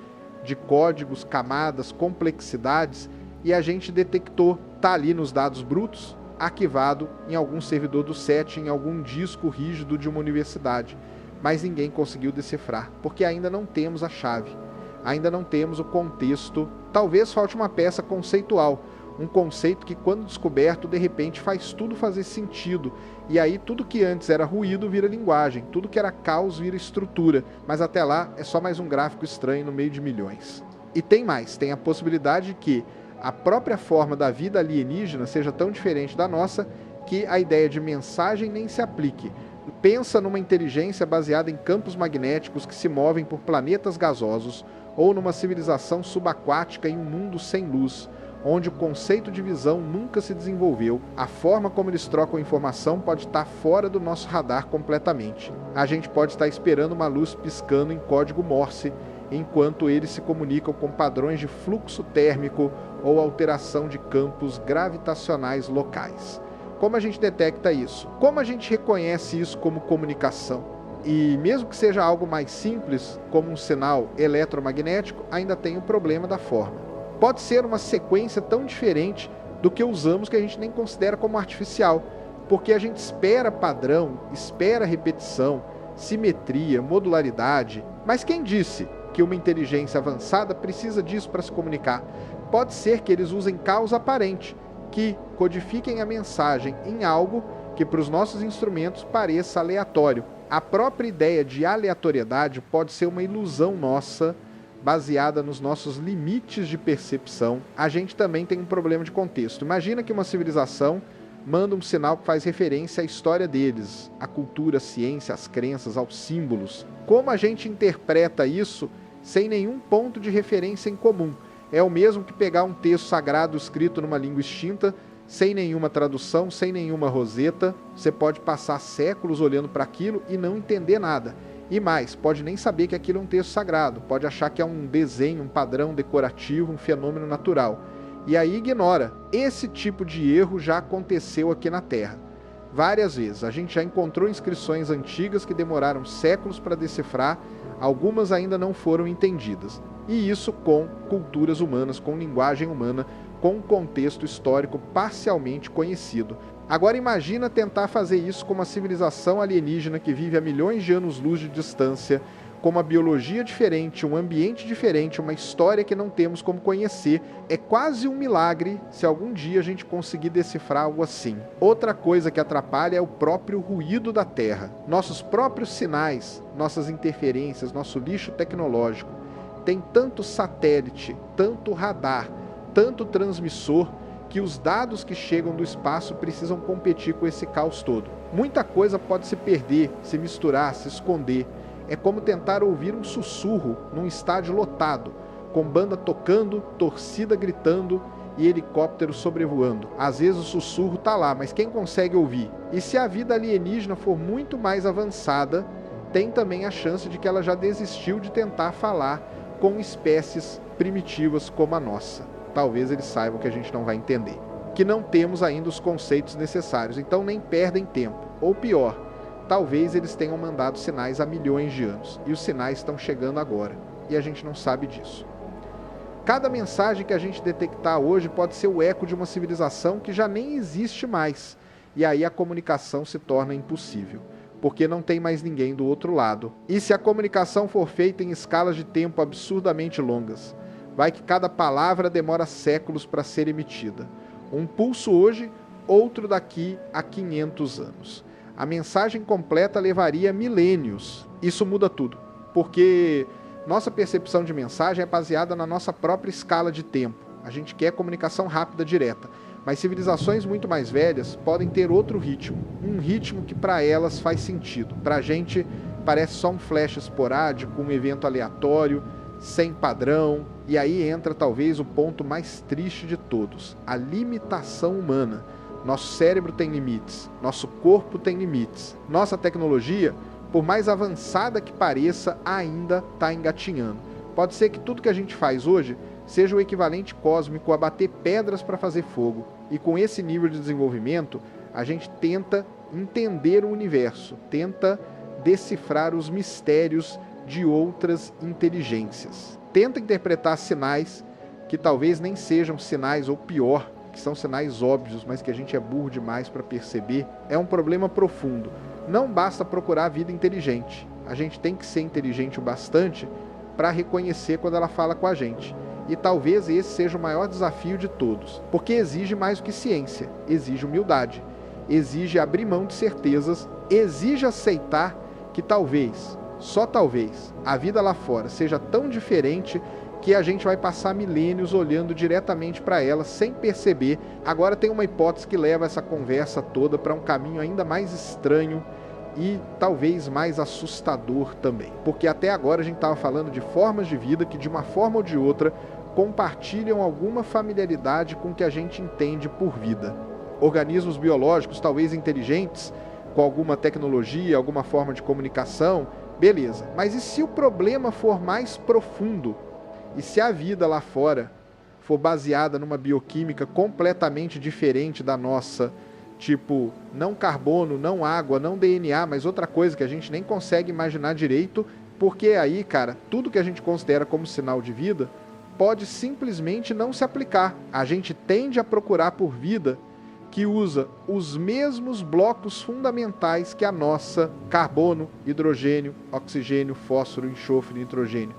de códigos, camadas, complexidades, e a gente detectou, tá ali nos dados brutos, arquivado em algum servidor do SET, em algum disco rígido de uma universidade, mas ninguém conseguiu decifrar, porque ainda não temos a chave. Ainda não temos o contexto, talvez falte uma peça conceitual, um conceito que quando descoberto, de repente faz tudo fazer sentido, e aí tudo que antes era ruído vira linguagem, tudo que era caos vira estrutura, mas até lá é só mais um gráfico estranho no meio de milhões. E tem mais, tem a possibilidade de que a própria forma da vida alienígena seja tão diferente da nossa que a ideia de mensagem nem se aplique. Pensa numa inteligência baseada em campos magnéticos que se movem por planetas gasosos, ou numa civilização subaquática em um mundo sem luz, onde o conceito de visão nunca se desenvolveu. A forma como eles trocam informação pode estar fora do nosso radar completamente. A gente pode estar esperando uma luz piscando em código Morse, enquanto eles se comunicam com padrões de fluxo térmico ou alteração de campos gravitacionais locais. Como a gente detecta isso? Como a gente reconhece isso como comunicação? E mesmo que seja algo mais simples, como um sinal eletromagnético, ainda tem o problema da forma. Pode ser uma sequência tão diferente do que usamos que a gente nem considera como artificial, porque a gente espera padrão, espera repetição, simetria, modularidade. Mas quem disse que uma inteligência avançada precisa disso para se comunicar? Pode ser que eles usem causa aparente, que codifiquem a mensagem em algo que para os nossos instrumentos pareça aleatório. A própria ideia de aleatoriedade pode ser uma ilusão nossa, baseada nos nossos limites de percepção. A gente também tem um problema de contexto. Imagina que uma civilização manda um sinal que faz referência à história deles, à cultura, à ciência, às crenças, aos símbolos. Como a gente interpreta isso sem nenhum ponto de referência em comum? É o mesmo que pegar um texto sagrado escrito numa língua extinta, sem nenhuma tradução, sem nenhuma roseta. Você pode passar séculos olhando para aquilo e não entender nada. E mais, pode nem saber que aquilo é um texto sagrado, pode achar que é um desenho, um padrão decorativo, um fenômeno natural. E aí ignora. Esse tipo de erro já aconteceu aqui na Terra. Várias vezes. A gente já encontrou inscrições antigas que demoraram séculos para decifrar, algumas ainda não foram entendidas. E isso com culturas humanas, com linguagem humana, com um contexto histórico parcialmente conhecido. Agora imagina tentar fazer isso com uma civilização alienígena que vive a milhões de anos-luz de distância, com uma biologia diferente, um ambiente diferente, uma história que não temos como conhecer. É quase um milagre se algum dia a gente conseguir decifrar algo assim. Outra coisa que atrapalha é o próprio ruído da Terra. Nossos próprios sinais, nossas interferências, nosso lixo tecnológico. Tem tanto satélite, tanto radar, tanto transmissor, que os dados que chegam do espaço precisam competir com esse caos todo. Muita coisa pode se perder, se misturar, se esconder. É como tentar ouvir um sussurro num estádio lotado, com banda tocando, torcida gritando e helicóptero sobrevoando. Às vezes o sussurro tá lá, mas quem consegue ouvir? E se a vida alienígena for muito mais avançada, tem também a chance de que ela já desistiu de tentar falar com espécies primitivas como a nossa. Talvez eles saibam que a gente não vai entender, que não temos ainda os conceitos necessários, então nem perdem tempo. Ou pior, talvez eles tenham mandado sinais há milhões de anos, e os sinais estão chegando agora, e a gente não sabe disso. Cada mensagem que a gente detectar hoje pode ser o eco de uma civilização que já nem existe mais, e aí a comunicação se torna impossível, porque não tem mais ninguém do outro lado. E se a comunicação for feita em escalas de tempo absurdamente longas, vai que cada palavra demora séculos para ser emitida. Um pulso hoje, outro daqui a 500 anos. A mensagem completa levaria milênios. Isso muda tudo, porque nossa percepção de mensagem é baseada na nossa própria escala de tempo. A gente quer comunicação rápida, direta. Mas civilizações muito mais velhas podem ter outro ritmo. Um ritmo que para elas faz sentido. Para a gente parece só um flash esporádico, um evento aleatório, sem padrão. E aí entra talvez o ponto mais triste de todos, a limitação humana. Nosso cérebro tem limites, nosso corpo tem limites. Nossa tecnologia, por mais avançada que pareça, ainda está engatinhando. Pode ser que tudo que a gente faz hoje seja o equivalente cósmico a bater pedras para fazer fogo. E com esse nível de desenvolvimento, a gente tenta entender o universo, tenta decifrar os mistérios de outras inteligências. Tenta interpretar sinais que talvez nem sejam sinais, ou pior, que são sinais óbvios, mas que a gente é burro demais para perceber. É um problema profundo. Não basta procurar a vida inteligente. A gente tem que ser inteligente o bastante para reconhecer quando ela fala com a gente. E talvez esse seja o maior desafio de todos, porque exige mais do que ciência, exige humildade, exige abrir mão de certezas, exige aceitar que talvez, só talvez, a vida lá fora seja tão diferente que a gente vai passar milênios olhando diretamente para ela sem perceber. Agora tem uma hipótese que leva essa conversa toda para um caminho ainda mais estranho e talvez mais assustador também. Porque até agora a gente estava falando de formas de vida que de uma forma ou de outra compartilham alguma familiaridade com o que a gente entende por vida. Organismos biológicos, talvez inteligentes, com alguma tecnologia, alguma forma de comunicação, beleza. Mas e se o problema for mais profundo? E se a vida lá fora for baseada numa bioquímica completamente diferente da nossa, tipo não carbono, não água, não DNA, mas outra coisa que a gente nem consegue imaginar direito, porque aí, cara, tudo que a gente considera como sinal de vida pode simplesmente não se aplicar. A gente tende a procurar por vida que usa os mesmos blocos fundamentais que a nossa: carbono, hidrogênio, oxigênio, fósforo, enxofre, nitrogênio.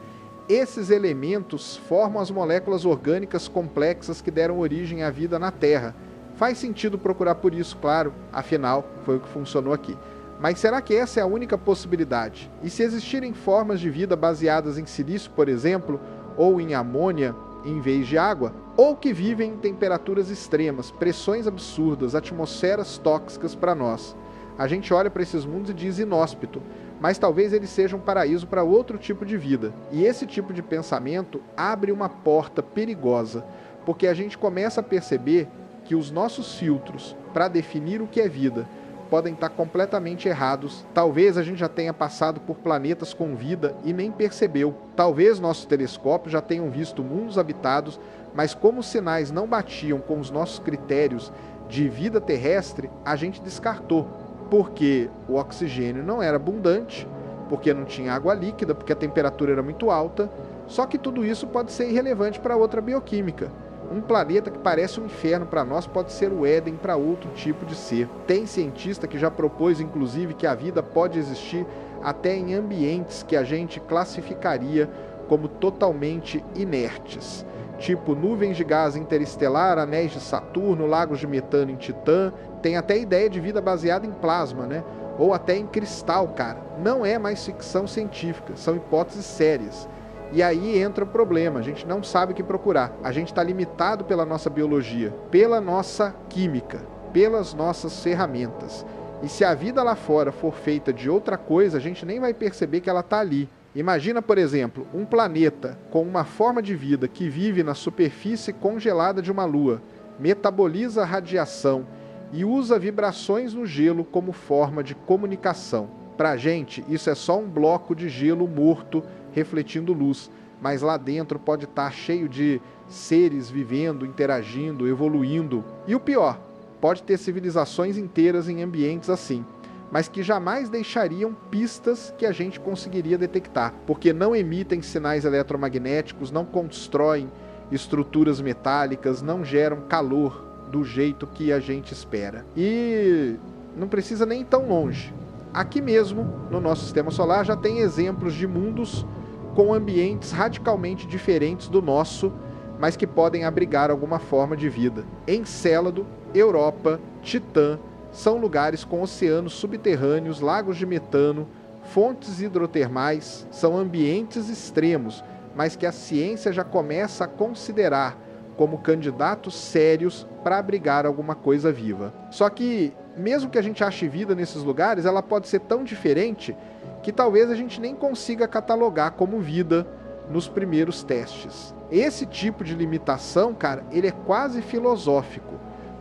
Esses elementos formam as moléculas orgânicas complexas que deram origem à vida na Terra. Faz sentido procurar por isso, claro, afinal, foi o que funcionou aqui. Mas será que essa é a única possibilidade? E se existirem formas de vida baseadas em silício, por exemplo, ou em amônia em vez de água, ou que vivem em temperaturas extremas, pressões absurdas, atmosferas tóxicas para nós? A gente olha para esses mundos e diz inóspito, mas talvez eles sejam um paraíso para outro tipo de vida. E esse tipo de pensamento abre uma porta perigosa, porque a gente começa a perceber que os nossos filtros para definir o que é vida podem estar completamente errados. Talvez a gente já tenha passado por planetas com vida e nem percebeu. Talvez nossos telescópios já tenham visto mundos habitados, mas como os sinais não batiam com os nossos critérios de vida terrestre, a gente descartou. Porque o oxigênio não era abundante, porque não tinha água líquida, porque a temperatura era muito alta. Só que tudo isso pode ser irrelevante para outra bioquímica. Um planeta que parece um inferno para nós pode ser o Éden para outro tipo de ser. Tem cientista que já propôs, inclusive, que a vida pode existir até em ambientes que a gente classificaria como totalmente inertes, tipo nuvens de gás interestelar, anéis de Saturno, lagos de metano em Titã. Tem até ideia de vida baseada em plasma, né? Ou até em cristal, cara. Não é mais ficção científica, são hipóteses sérias. E aí entra o problema, a gente não sabe o que procurar. A gente está limitado pela nossa biologia, pela nossa química, pelas nossas ferramentas. E se a vida lá fora for feita de outra coisa, a gente nem vai perceber que ela está ali. Imagina, por exemplo, um planeta com uma forma de vida que vive na superfície congelada de uma lua, metaboliza a radiação e usa vibrações no gelo como forma de comunicação. Para a gente, isso é só um bloco de gelo morto refletindo luz, mas lá dentro pode estar cheio de seres vivendo, interagindo, evoluindo. E o pior, pode ter civilizações inteiras em ambientes assim, mas que jamais deixariam pistas que a gente conseguiria detectar, porque não emitem sinais eletromagnéticos, não constroem estruturas metálicas, não geram calor do jeito que a gente espera. E não precisa nem ir tão longe. Aqui mesmo, no nosso sistema solar, já tem exemplos de mundos com ambientes radicalmente diferentes do nosso, mas que podem abrigar alguma forma de vida. Encélado, Europa, Titã, são lugares com oceanos subterrâneos, lagos de metano, fontes hidrotermais, são ambientes extremos, mas que a ciência já começa a considerar como candidatos sérios para abrigar alguma coisa viva. Só que, mesmo que a gente ache vida nesses lugares, ela pode ser tão diferente que talvez a gente nem consiga catalogar como vida nos primeiros testes. Esse tipo de limitação, cara, ele é quase filosófico,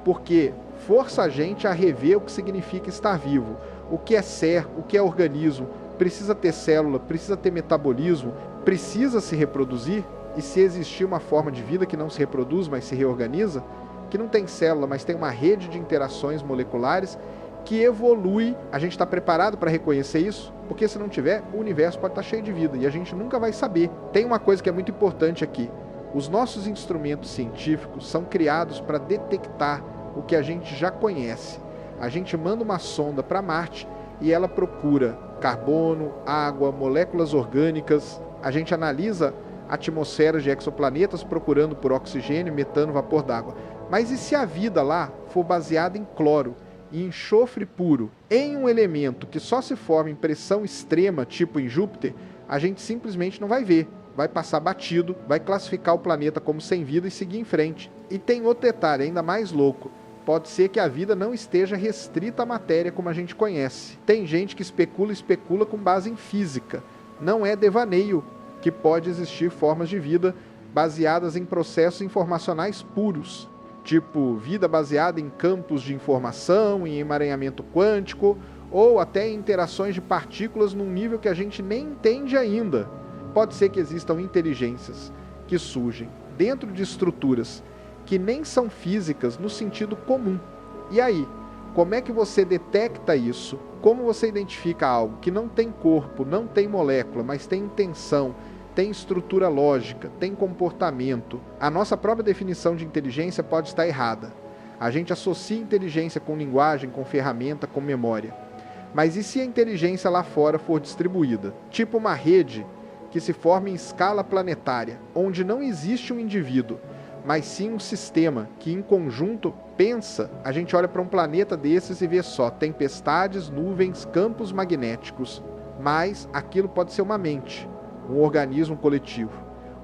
porque força a gente a rever o que significa estar vivo, o que é ser, o que é organismo, precisa ter célula, precisa ter metabolismo, precisa se reproduzir. E se existir uma forma de vida que não se reproduz, mas se reorganiza, que não tem célula, mas tem uma rede de interações moleculares que evolui, a gente está preparado para reconhecer isso? Porque se não tiver, o universo pode estar cheio de vida e a gente nunca vai saber. Tem uma coisa que é muito importante aqui. Os nossos instrumentos científicos são criados para detectar o que a gente já conhece. A gente manda uma sonda para Marte e ela procura carbono, água, moléculas orgânicas. A gente analisa atmosferas de exoplanetas procurando por oxigênio, metano, vapor d'água. Mas e se a vida lá for baseada em cloro e enxofre puro, em um elemento que só se forma em pressão extrema, tipo em Júpiter, a gente simplesmente não vai ver, vai passar batido, vai classificar o planeta como sem vida e seguir em frente. E tem outro detalhe ainda mais louco, pode ser que a vida não esteja restrita à matéria como a gente conhece. Tem gente que especula com base em física, não é devaneio que pode existir formas de vida baseadas em processos informacionais puros, tipo vida baseada em campos de informação, em emaranhamento quântico, ou até em interações de partículas num nível que a gente nem entende ainda. Pode ser que existam inteligências que surgem dentro de estruturas que nem são físicas no sentido comum. E aí, Como é que você detecta isso? Como você identifica algo que não tem corpo, não tem molécula, mas tem intenção, tem estrutura lógica, tem comportamento? A nossa própria definição de inteligência pode estar errada. A gente associa inteligência com linguagem, com ferramenta, com memória. Mas e se a inteligência lá fora for distribuída? Tipo uma rede que se forma em escala planetária, onde não existe um indivíduo, mas sim um sistema que em conjunto pensa. A gente olha para um planeta desses e vê só tempestades, nuvens, campos magnéticos, mas aquilo pode ser uma mente, um organismo coletivo,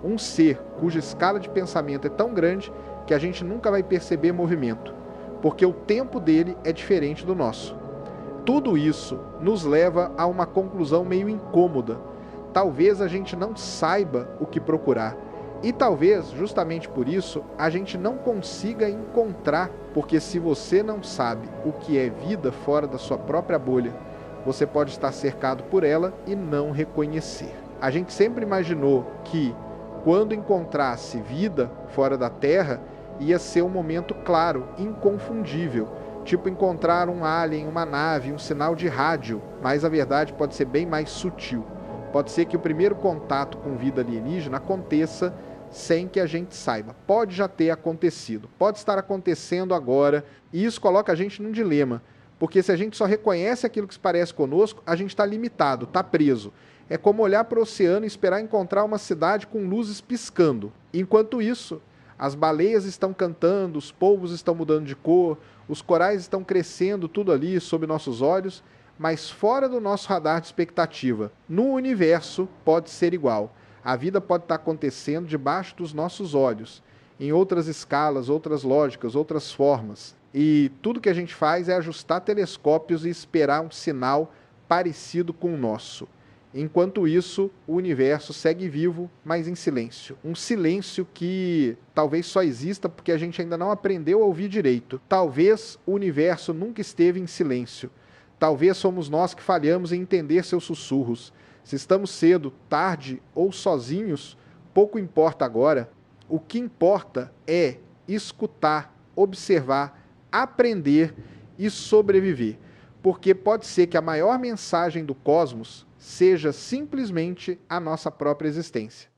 um ser cuja escala de pensamento é tão grande que a gente nunca vai perceber movimento, porque o tempo dele é diferente do nosso. Tudo isso nos leva a uma conclusão meio incômoda. Talvez a gente não saiba o que procurar. E talvez, justamente por isso, a gente não consiga encontrar, porque se você não sabe o que é vida fora da sua própria bolha, você pode estar cercado por ela e não reconhecer. A gente sempre imaginou que, quando encontrasse vida fora da Terra, ia ser um momento claro, inconfundível, tipo encontrar um alien, uma nave, um sinal de rádio, mas a verdade pode ser bem mais sutil. Pode ser que o primeiro contato com vida alienígena aconteça sem que a gente saiba. Pode já ter acontecido, pode estar acontecendo agora, e isso coloca a gente num dilema, porque se a gente só reconhece aquilo que se parece conosco, a gente está limitado, está preso. É como olhar para o oceano e esperar encontrar uma cidade com luzes piscando. Enquanto isso, as baleias estão cantando, os polvos estão mudando de cor, os corais estão crescendo, tudo ali sob nossos olhos, mas fora do nosso radar de expectativa. No universo pode ser igual. A vida pode estar acontecendo debaixo dos nossos olhos, em outras escalas, outras lógicas, outras formas. E tudo que a gente faz é ajustar telescópios e esperar um sinal parecido com o nosso. Enquanto isso, o universo segue vivo, mas em silêncio. Um silêncio que talvez só exista porque a gente ainda não aprendeu a ouvir direito. Talvez o universo nunca esteve em silêncio. Talvez somos nós que falhamos em entender seus sussurros. Se estamos cedo, tarde ou sozinhos, pouco importa agora. O que importa é escutar, observar, aprender e sobreviver. Porque pode ser que a maior mensagem do cosmos seja simplesmente a nossa própria existência.